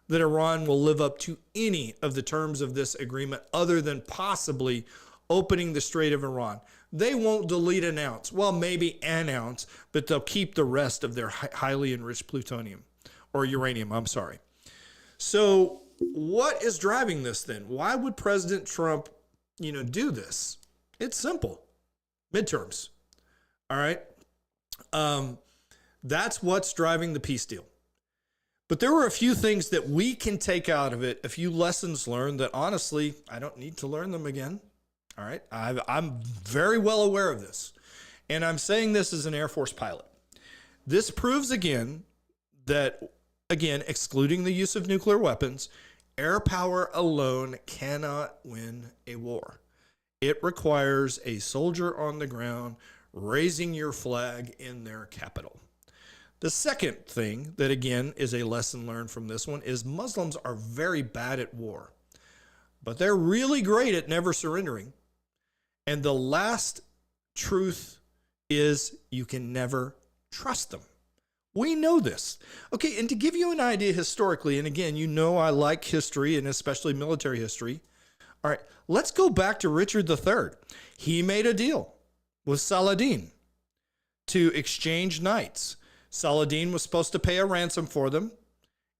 that Iran will live up to any of the terms of this agreement other than possibly opening the Strait of Iran. They won't delete an ounce. Well, maybe an ounce, but they'll keep the rest of their highly enriched plutonium or uranium, I'm sorry. So what is driving this then? Why would President Trump, do this? It's simple. Midterms. All right. That's what's driving the peace deal. But there were a few things that we can take out of it, a few lessons learned that honestly, I don't need to learn them again. All right. I'm very well aware of this. And I'm saying this as an Air Force pilot. This proves again that, excluding the use of nuclear weapons, air power alone cannot win a war. It requires a soldier on the ground raising your flag in their capital. The second thing that, again, is a lesson learned from this one is Muslims are very bad at war, but they're really great at never surrendering. And the last truth is you can never trust them. We know this. Okay, and to give you an idea historically, and again, I like history and especially military history. All right, let's go back to Richard III. He made a deal with Saladin to exchange knights. Saladin was supposed to pay a ransom for them,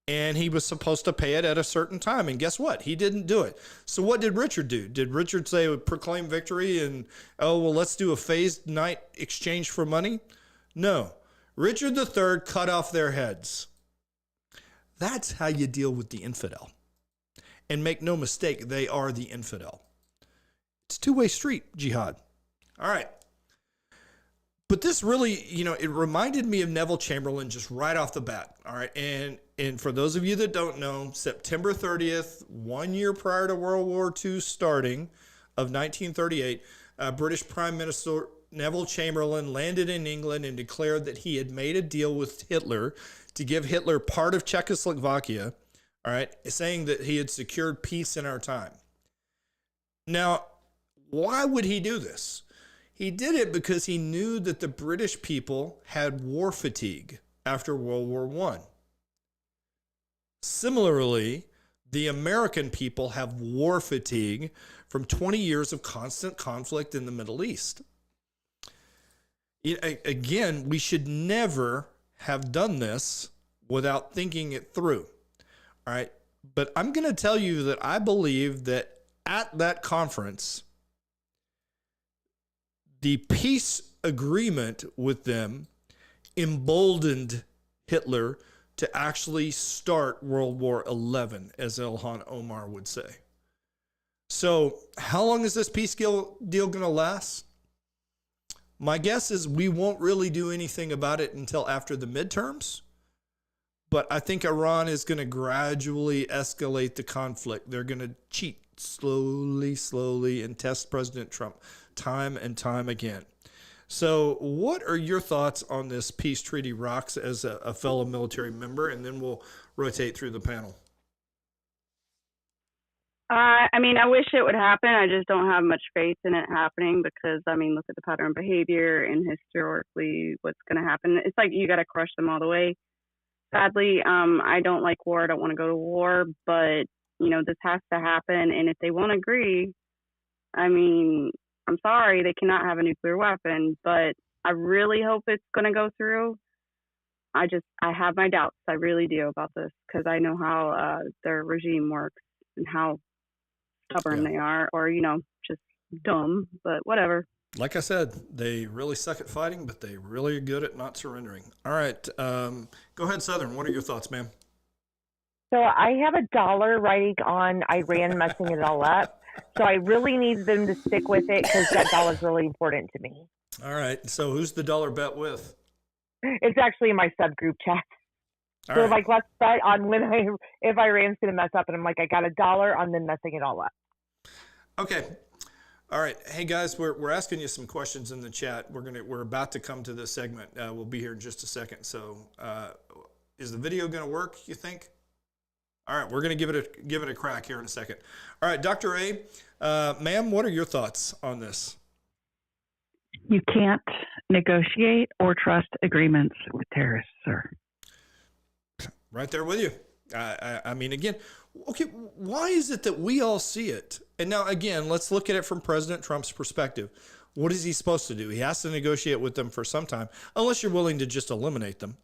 and he was supposed to pay it at a certain time. And guess what? He didn't do it. So what did Richard do? Did Richard say, proclaim victory and, let's do a phased knight exchange for money? No. Richard III cut off their heads. That's how you deal with the infidel. And make no mistake, they are the infidel. It's a two-way street, jihad. All right. But this really, it reminded me of Neville Chamberlain just right off the bat. All right. And for those of you that don't know, September 30th, 1 year prior to World War II starting of 1938, British Prime Minister Neville Chamberlain landed in England and declared that he had made a deal with Hitler to give Hitler part of Czechoslovakia, all right, saying that he had secured peace in our time. Now, why would he do this? He did it because he knew that the British people had war fatigue after World War I. Similarly, the American people have war fatigue from 20 years of constant conflict in the Middle East. Again, we should never have done this without thinking it through. All right. But I'm going to tell you that I believe that at that conference, the peace agreement with them emboldened Hitler to actually start World War XI, as Ilhan Omar would say. So how long is this peace deal going to last? My guess is we won't really do anything about it until after the midterms. But I think Iran is going to gradually escalate the conflict. They're going to cheat slowly, and test President Trump time and time again. So what are your thoughts on this peace treaty, Rox, as a fellow military member? And then we'll rotate through the panel. I wish it would happen. I just don't have much faith in it happening because, look at the pattern of behavior and historically what's going to happen. It's like you got to crush them all the way. Sadly, I don't like war. I don't want to go to war, but, this has to happen. And if they won't agree, I'm sorry, they cannot have a nuclear weapon, but I really hope it's going to go through. I have my doubts. I really do about this because I know how their regime works and how stubborn they are, or, just dumb, but whatever. Like I said, they really suck at fighting, but they really are good at not surrendering. All right. Go ahead, Southern. What are your thoughts, ma'am? So I have $1 writing on Iran messing it all up. So I really need them to stick with it because that $1 is really important to me. All right. So who's the dollar bet with? It's actually in my subgroup chat. All so right. let's bet on if Iran's going to mess up, and I'm like, I got $1 on them messing it all up. Okay. All right. Hey guys, we're asking you some questions in the chat. We're about to come to this segment. We'll be here in just a second. So, is the video going to work, you think? All right, we're going to give it a crack here in a second. All right, Dr. A, ma'am, what are your thoughts on this? You can't negotiate or trust agreements with terrorists, sir. Right there with you. Again, okay, why is it that we all see it? And now, again, let's look at it from President Trump's perspective. What is he supposed to do? He has to negotiate with them for some time, unless you're willing to just eliminate them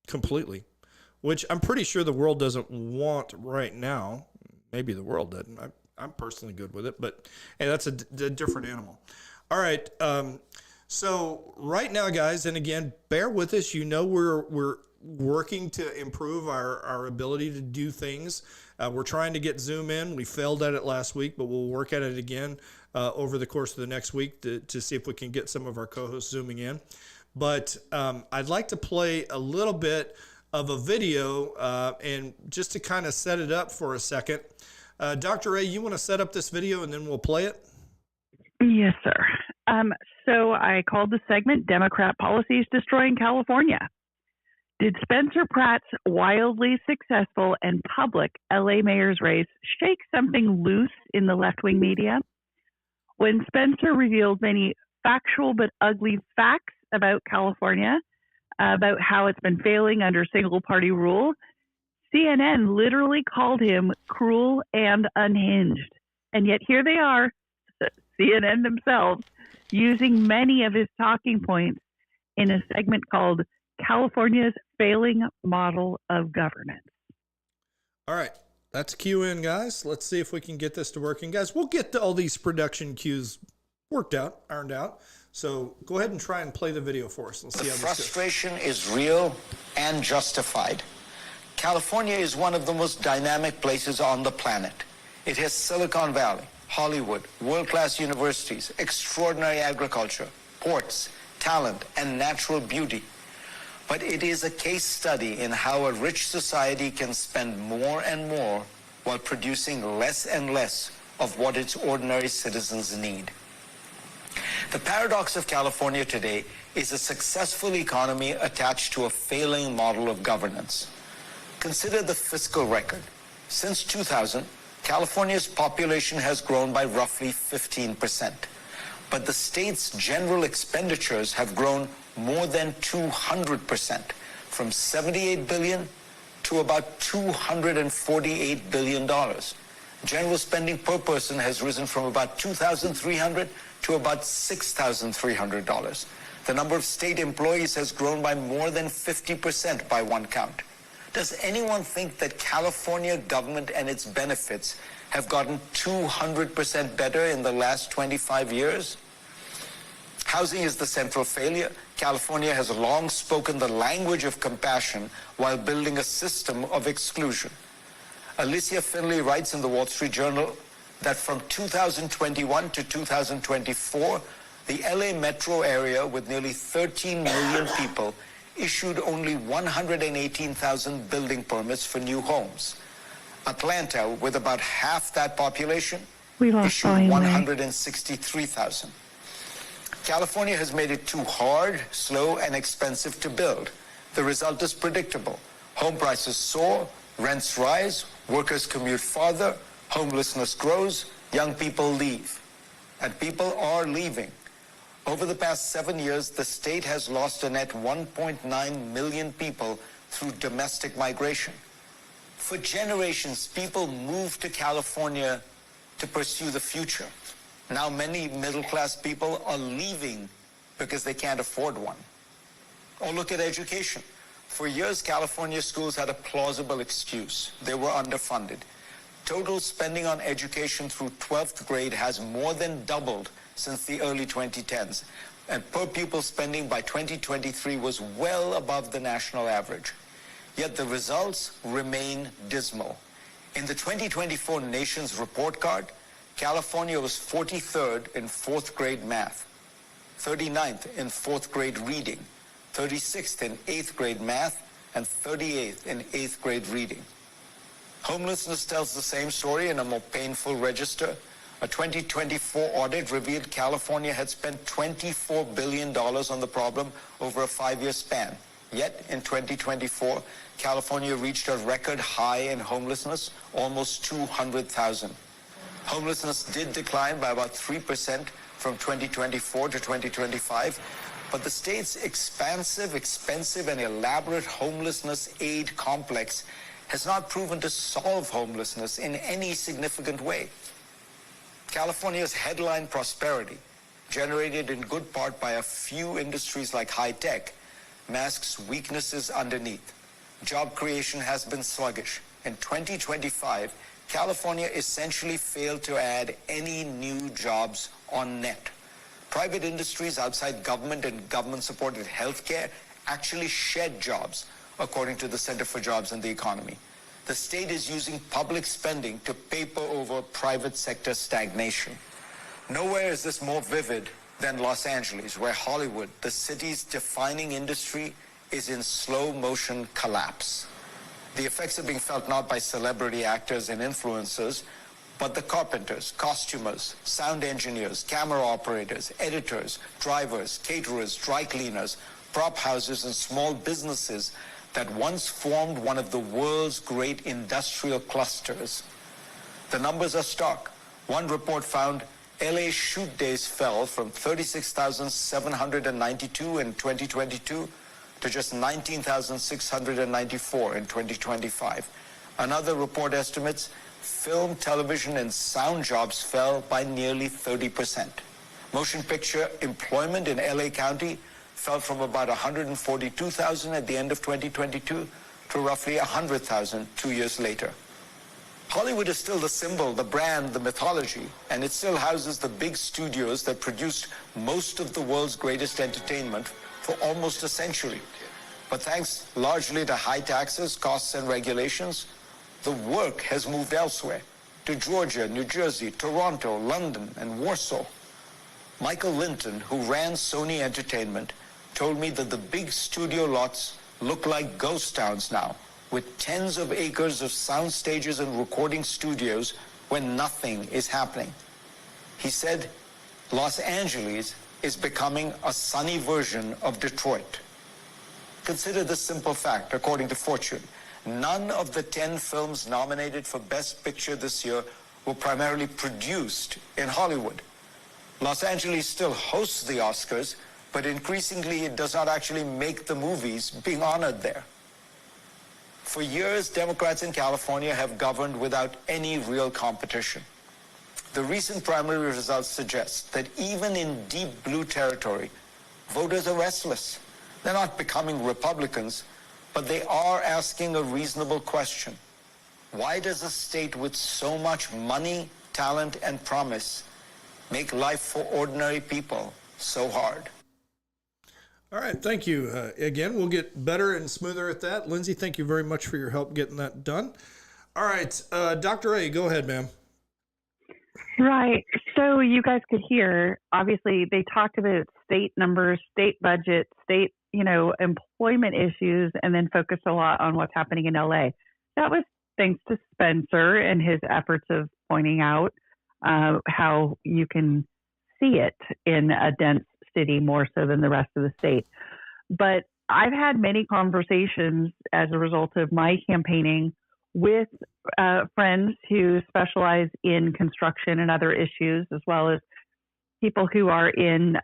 completely, which I'm pretty sure the world doesn't want right now. Maybe the world doesn't. I'm personally good with it, but hey, that's a different animal. All right. So right now, guys, and again, bear with us. We're working to improve our ability to do things. We're trying to get Zoom in. We failed at it last week, but we'll work at it again over the course of the next week to see if we can get some of our co-hosts Zooming in. But I'd like to play a little bit of a video and just to kind of set it up for a second. Dr. A, you want to set up this video and then we'll play it? Yes, sir. So I called the segment Democrat Policies Destroying California. Did Spencer Pratt's wildly successful and public LA mayor's race shake something loose in the left-wing media? When Spencer revealed many factual but ugly facts about California, about how it's been failing under single-party rule, CNN literally called him cruel and unhinged. And yet here they are, CNN themselves, using many of his talking points in a segment called California's Failing Model of Governance. All right. That's cue in, guys. Let's see if we can get this to work. And guys, we'll get all these production cues worked out, ironed out. So go ahead and try and play the video for us. Let's see how this goes. The frustration is real and justified. California is one of the most dynamic places on the planet. It has Silicon Valley, Hollywood, world-class universities, extraordinary agriculture, ports, talent, and natural beauty. But it is a case study in how a rich society can spend more and more while producing less and less of what its ordinary citizens need. The paradox of California today is a successful economy attached to a failing model of governance. Consider the fiscal record. Since 2000, California's population has grown by roughly 15%, but the state's general expenditures have grown more than 200%, from $78 billion to about $248 billion. General spending per person has risen from about $2,300 to about $6,300. The number of state employees has grown by more than 50% by one count. Does anyone think that California government and its benefits have gotten 200% better in the last 25 years? Housing is the central failure. California has long spoken the language of compassion while building a system of exclusion. Alicia Finley writes in the Wall Street Journal that from 2021 to 2024, the LA metro area with nearly 13 million people issued only 118,000 building permits for new homes. Atlanta, with about half that population, issued 163,000. California has made it too hard, slow, and expensive to build. The result is predictable. Home prices soar, rents rise, workers commute farther, homelessness grows, young people leave. And people are leaving. Over the past 7 years, the state has lost a net 1.9 million people through domestic migration. For generations, people moved to California to pursue the future. Now many middle-class people are leaving because they can't afford one. Or look at education. For years, California schools had a plausible excuse. They were underfunded. Total spending on education through 12th grade has more than doubled since the early 2010s, and per pupil spending by 2023 was well above the national average. Yet the results remain dismal. In the 2024 Nation's Report Card, California was 43rd in 4th grade math, 39th in 4th grade reading, 36th in 8th grade math, and 38th in 8th grade reading. Homelessness tells the same story in a more painful register. A 2024 audit revealed California had spent $24 billion on the problem over a 5-year span. Yet, in 2024, California reached a record high in homelessness, almost 200,000. Homelessness did decline by about 3% from 2024 to 2025, but the state's expansive, expensive, and elaborate homelessness aid complex has not proven to solve homelessness in any significant way. California's headline prosperity, generated in good part by a few industries like high tech, masks weaknesses underneath. Job creation has been sluggish. In 2025, California essentially failed to add any new jobs on net. Private industries outside government and government-supported healthcare actually shed jobs, according to the Center for Jobs and the Economy. The state is using public spending to paper over private sector stagnation. Nowhere is this more vivid than Los Angeles, where Hollywood, the city's defining industry, is in slow motion collapse. The effects are being felt not by celebrity actors and influencers, but the carpenters, costumers, sound engineers, camera operators, editors, drivers, caterers, dry cleaners, prop houses, and small businesses that once formed one of the world's great industrial clusters. The numbers are stark. One report found LA shoot days fell from 36,792 in 2022 to just 19,694 in 2025. Another report estimates film, television, and sound jobs fell by nearly 30%. Motion picture employment in LA County fell from about 142,000 at the end of 2022 to roughly 100,000 2 years later. Hollywood is still the symbol, the brand, the mythology, and it still houses the big studios that produced most of the world's greatest entertainment for almost a century. But thanks largely to high taxes, costs, and regulations, the work has moved elsewhere. to Georgia, New Jersey, Toronto, London, and Warsaw. Michael Linton, who ran Sony Entertainment, told me that the big studio lots look like ghost towns now, with tens of acres of sound stages and recording studios when nothing is happening. He said, Los Angeles is becoming a sunny version of Detroit. Consider this simple fact, according to Fortune. None of the 10 films nominated for Best Picture this year were primarily produced in Hollywood. Los Angeles still hosts the Oscars, but increasingly it does not actually make the movies being honored there. For years, Democrats in California have governed without any real competition. The recent primary results suggest that even in deep blue territory, voters are restless. They're not becoming Republicans, but they are asking a reasonable question. Why does a state with so much money, talent, and promise make life for ordinary people so hard? All right, thank you. Again, we'll get better and smoother at that. Lindsay, thank you very much for your help getting that done. All right, Dr. A, go ahead, ma'am. Right. So you guys could hear, obviously, they talked about state numbers, state budget, state, employment issues, and then focused a lot on what's happening in LA. That was thanks to Spencer and his efforts of pointing out how you can see it in a dense city more so than the rest of the state. But I've had many conversations as a result of my campaigning with friends who specialize in construction and other issues, as well as people who are in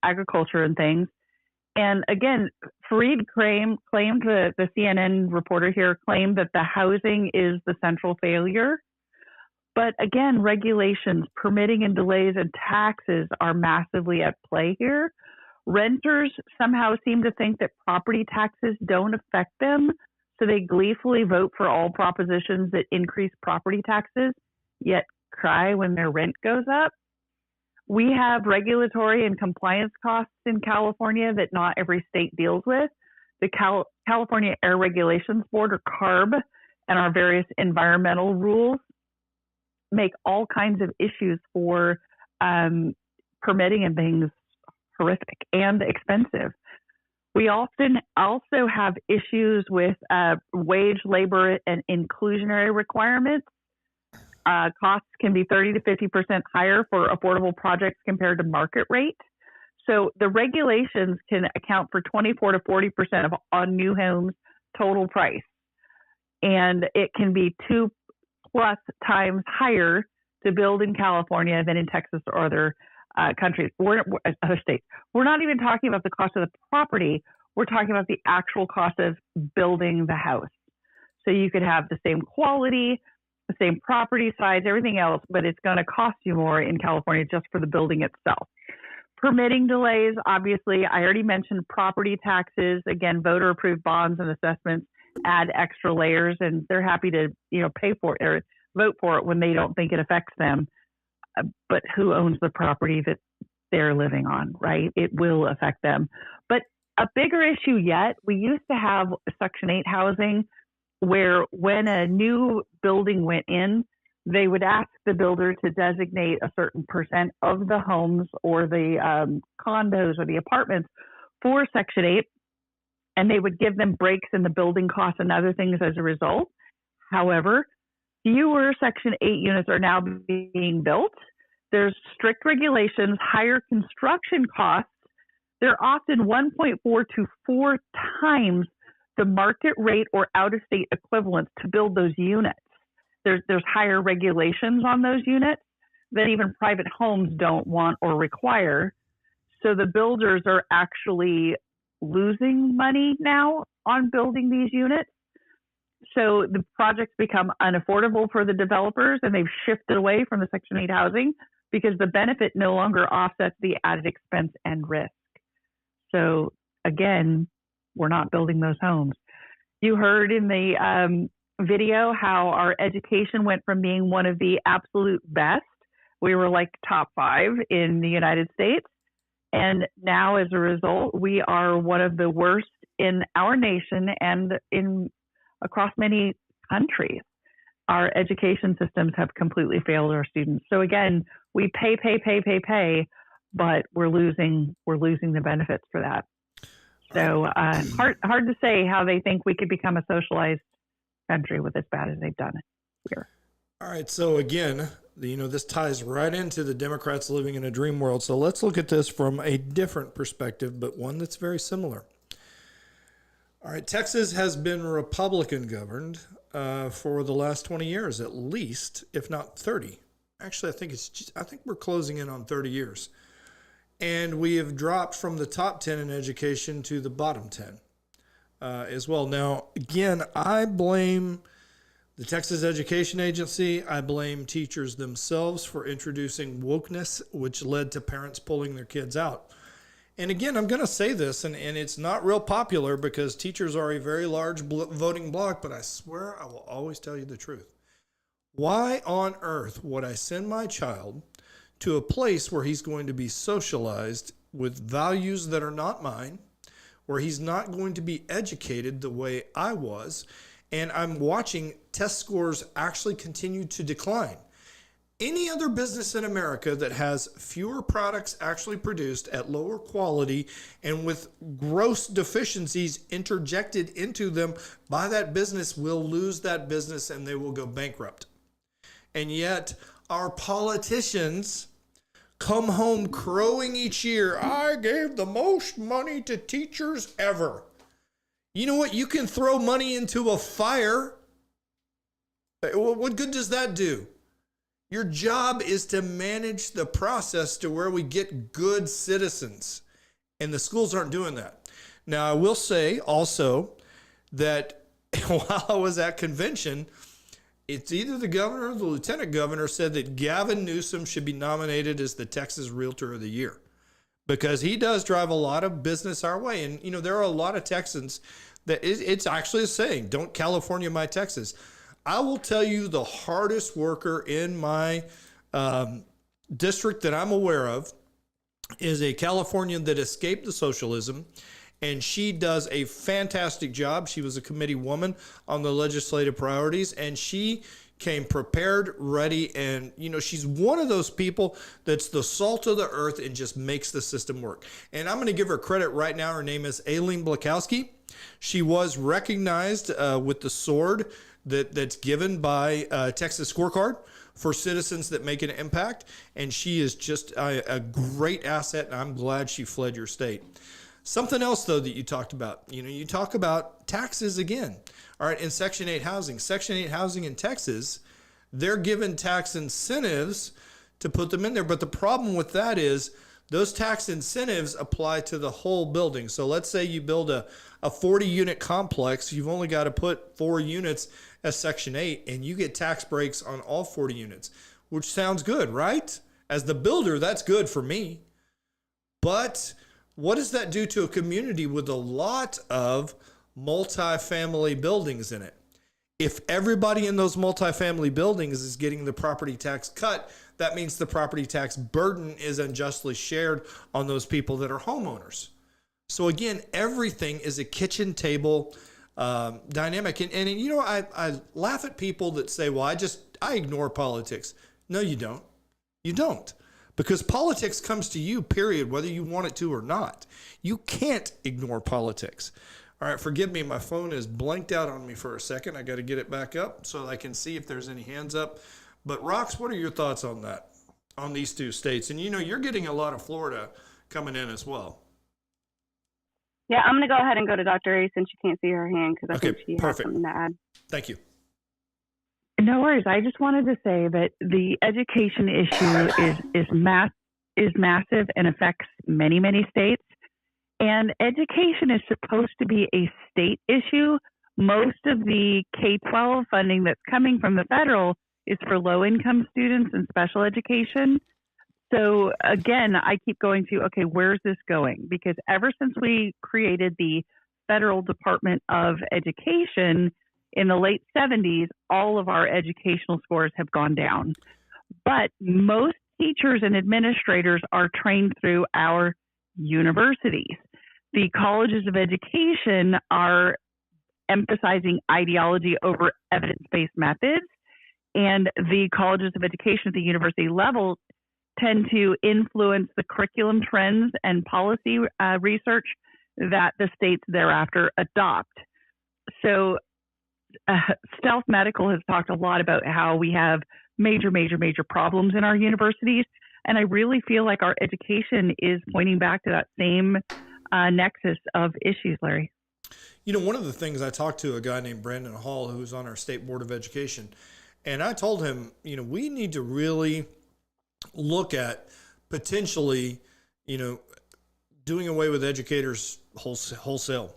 agriculture and things. And again, Fareed claimed, the CNN reporter here claimed that the housing is the central failure. But again, regulations, permitting and delays, and taxes are massively at play here. Renters somehow seem to think that property taxes don't affect them, so they gleefully vote for all propositions that increase property taxes, yet cry when their rent goes up. We have regulatory and compliance costs in California that not every state deals with. The California Air Regulations Board, or CARB, and our various environmental rules make all kinds of issues for permitting and things horrific and expensive. We often also have issues with wage, labor, and inclusionary requirements. Costs can be 30 to 50% higher for affordable projects compared to market rate. So the regulations can account for 24 to 40% on new homes total price. And it can be 2+ times higher to build in California than in Texas or other countries, or other states. We're not even talking about the cost of the property. We're talking about the actual cost of building the house. So you could have the same quality, the same property size, everything else, but it's going to cost you more in California just for the building itself. Permitting delays, obviously, I already mentioned property taxes. Again, voter approved bonds and assessments add extra layers, and they're happy to pay for it or vote for it when they don't think it affects them. But who owns the property that they're living on, right? It will affect them. But a bigger issue yet, we used to have Section 8 housing where when a new building went in, they would ask the builder to designate a certain percent of the homes or the condos or the apartments for Section 8, and they would give them breaks in the building costs and other things as a result. However, fewer Section 8 units are now being built. There's strict regulations, higher construction costs. They're often 1.4 to 4 times the market rate or out-of-state equivalents to build those units. There's higher regulations on those units that even private homes don't want or require. So the builders are actually losing money now on building these units. So the projects become unaffordable for the developers, and they've shifted away from the Section 8 housing because the benefit no longer offsets the added expense and risk. So again, we're not building those homes. You heard in the video how our education went from being one of the absolute best. We were like top 5 in the United States. And now as a result, we are one of the worst in our nation and across many countries. our education systems have completely failed our students. So again, we pay, but we're losing the benefits for that. So hard to say how they think we could become a socialized country with as bad as they've done it here. All right. So again, this ties right into the Democrats living in a dream world. So let's look at this from a different perspective, but one that's very similar. All right. Texas has been Republican governed for the last 20 years, at least, if not 30. Actually, I think we're closing in on 30 years. And we have dropped from the top 10 in education to the bottom 10 as well. Now, again, I blame the Texas Education Agency. I blame teachers themselves for introducing wokeness, which led to parents pulling their kids out. And again, I'm going to say this, and it's not real popular because teachers are a very large voting bloc, but I swear I will always tell you the truth. Why on earth would I send my child to a place where he's going to be socialized with values that are not mine, where he's not going to be educated the way I was, and I'm watching test scores actually continue to decline? Any other business in America that has fewer products actually produced at lower quality and with gross deficiencies interjected into them by that business will lose that business and they will go bankrupt. And yet our politicians come home crowing each year, I gave the most money to teachers ever. You know what? You can throw money into a fire. What good does that do? Your job is to manage the process to where we get good citizens. And the schools aren't doing that. Now, I will say also that while I was at convention, it's either the governor or the lieutenant governor said that Gavin Newsom should be nominated as the Texas Realtor of the Year because he does drive a lot of business our way. And, there are a lot of Texans that it's actually a saying, don't California my Texas. I will tell you the hardest worker in my district that I'm aware of is a Californian that escaped the socialism, and she does a fantastic job. She was a committee woman on the legislative priorities, and she came prepared, ready, and, she's one of those people that's the salt of the earth and just makes the system work. And I'm going to give her credit right now. Her name is Aileen Blakowski. She was recognized with the sword that's given by Texas Scorecard for citizens that make an impact. And she is just a great asset, and I'm glad she fled your state. Something else, though, that you talked about, you talk about taxes again. All right, in Section 8 housing. Section 8 housing in Texas, they're given tax incentives to put them in there. But the problem with that is those tax incentives apply to the whole building. So let's say you build a 40-unit complex. You've only got to put 4 units as Section 8, and you get tax breaks on all 40 units, which sounds good, right? As the builder, that's good for me. But what does that do to a community with a lot of multifamily buildings in it? If everybody in those multifamily buildings is getting the property tax cut, that means the property tax burden is unjustly shared on those people that are homeowners. So again, everything is a kitchen table dynamic. And I laugh at people that say, well, I ignore politics. No, you don't. You don't. Because politics comes to you, period, whether you want it to or not. You can't ignore politics. All right, forgive me. My phone is blanked out on me for a second. I got to get it back up so I can see if there's any hands up. But Rox, what are your thoughts on that, on these 2 states? And you're getting a lot of Florida coming in as well. Yeah, I'm going to go ahead and go to Dr. A since you can't see her hand because I think she has something to add. Thank you. No worries. I just wanted to say that the education issue is massive and affects many, many states. And education is supposed to be a state issue. Most of the K-12 funding that's coming from the federal is for low-income students and special education. So again, I keep going to, okay, where's this going? Because ever since we created the Federal Department of Education in the late 70s, all of our educational scores have gone down. But most teachers and administrators are trained through our universities. The colleges of education are emphasizing ideology over evidence-based methods. And the colleges of education at the university level tend to influence the curriculum trends and policy research that the states thereafter adopt. So Stealth Medical has talked a lot about how we have major problems in our universities. And I really feel like our education is pointing back to that same nexus of issues, Larry. You know, one of the things, I talked to a guy named Brandon Hall, who's on our state board of education, and I told him, you know, we need to really look at potentially, you know, doing away with educators wholesale.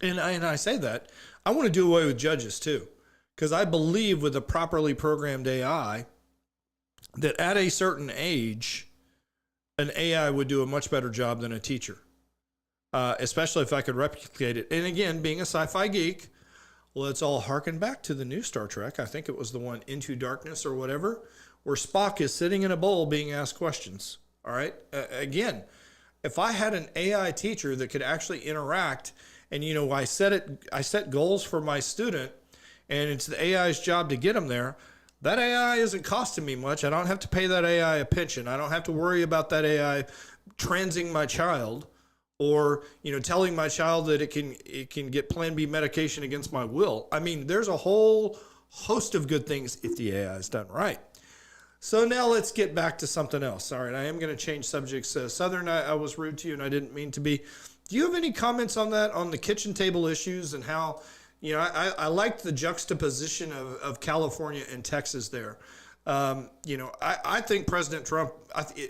And I say that, I want to do away with judges too, because I believe with a properly programmed AI, that at a certain age, an AI would do a much better job than a teacher, especially if I could replicate it. And again, being a sci-fi geek, let's all harken back to the new Star Trek. I think it was the one Into Darkness or whatever, where Spock is sitting in a bowl being asked questions. All right. Again, if I had an AI teacher that could actually interact, and you know, I set goals for my student, and it's the AI's job to get them there. That AI isn't costing me much. I don't have to pay that AI a pension. I don't have to worry about that AI transing my child, or, you know, telling my child that it can get Plan B medication against my will. I mean, there's a whole host of good things if the AI is done right. So now let's get back to something else. All right, I am going to change subjects. Southern, I was rude to you, and I didn't mean to be. Do you have any comments on that, on the kitchen table issues and how, you know, I liked the juxtaposition of California and Texas there. You know, I think President Trump,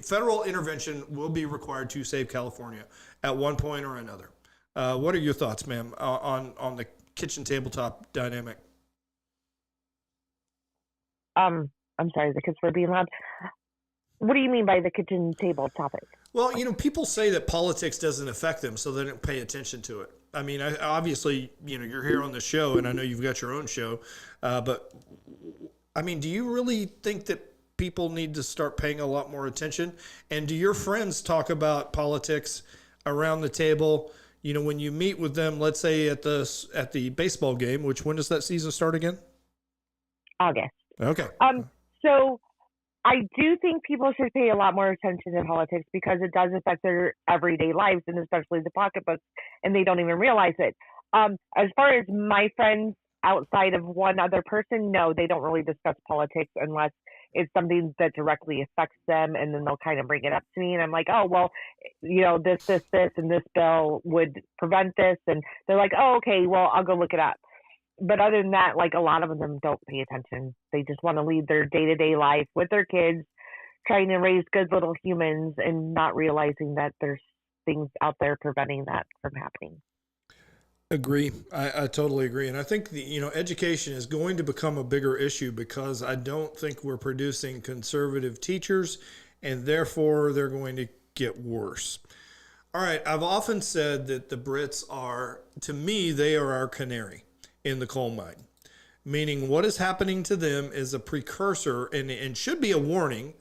federal intervention will be required to save California at one point or another. What are your thoughts, ma'am, on the kitchen tabletop dynamic? I'm sorry, the kids were being loud. What do you mean by the kitchen table topic? Well, you know, people say that politics doesn't affect them, so they don't pay attention to it. I mean, obviously, you know, you're here on the show, and I know you've got your own show, but I mean, do you really think that people need to start paying a lot more attention? And do your friends talk about politics around the table? You know, when you meet with them, let's say at the baseball game, which, when does that season start again? August. Okay. So I do think people should pay a lot more attention to politics because it does affect their everyday lives, and especially the pocketbooks, and they don't even realize it. As far as my friends outside of one other person, no, they don't really discuss politics unless it's something that directly affects them, and then they'll kind of bring it up to me, and I'm like, oh, well, you know, this, and this bill would prevent this, and they're like, oh, okay, well, I'll go look it up. But other than that, like, a lot of them don't pay attention. They just want to lead their day-to-day life with their kids, trying to raise good little humans and not realizing that there's things out there preventing that from happening. Agree. I totally agree. And I think education is going to become a bigger issue because I don't think we're producing conservative teachers, and therefore they're going to get worse. All right. I've often said that the Brits are, to me, they are our canary in the coal mine, meaning what is happening to them is a precursor and should be a warning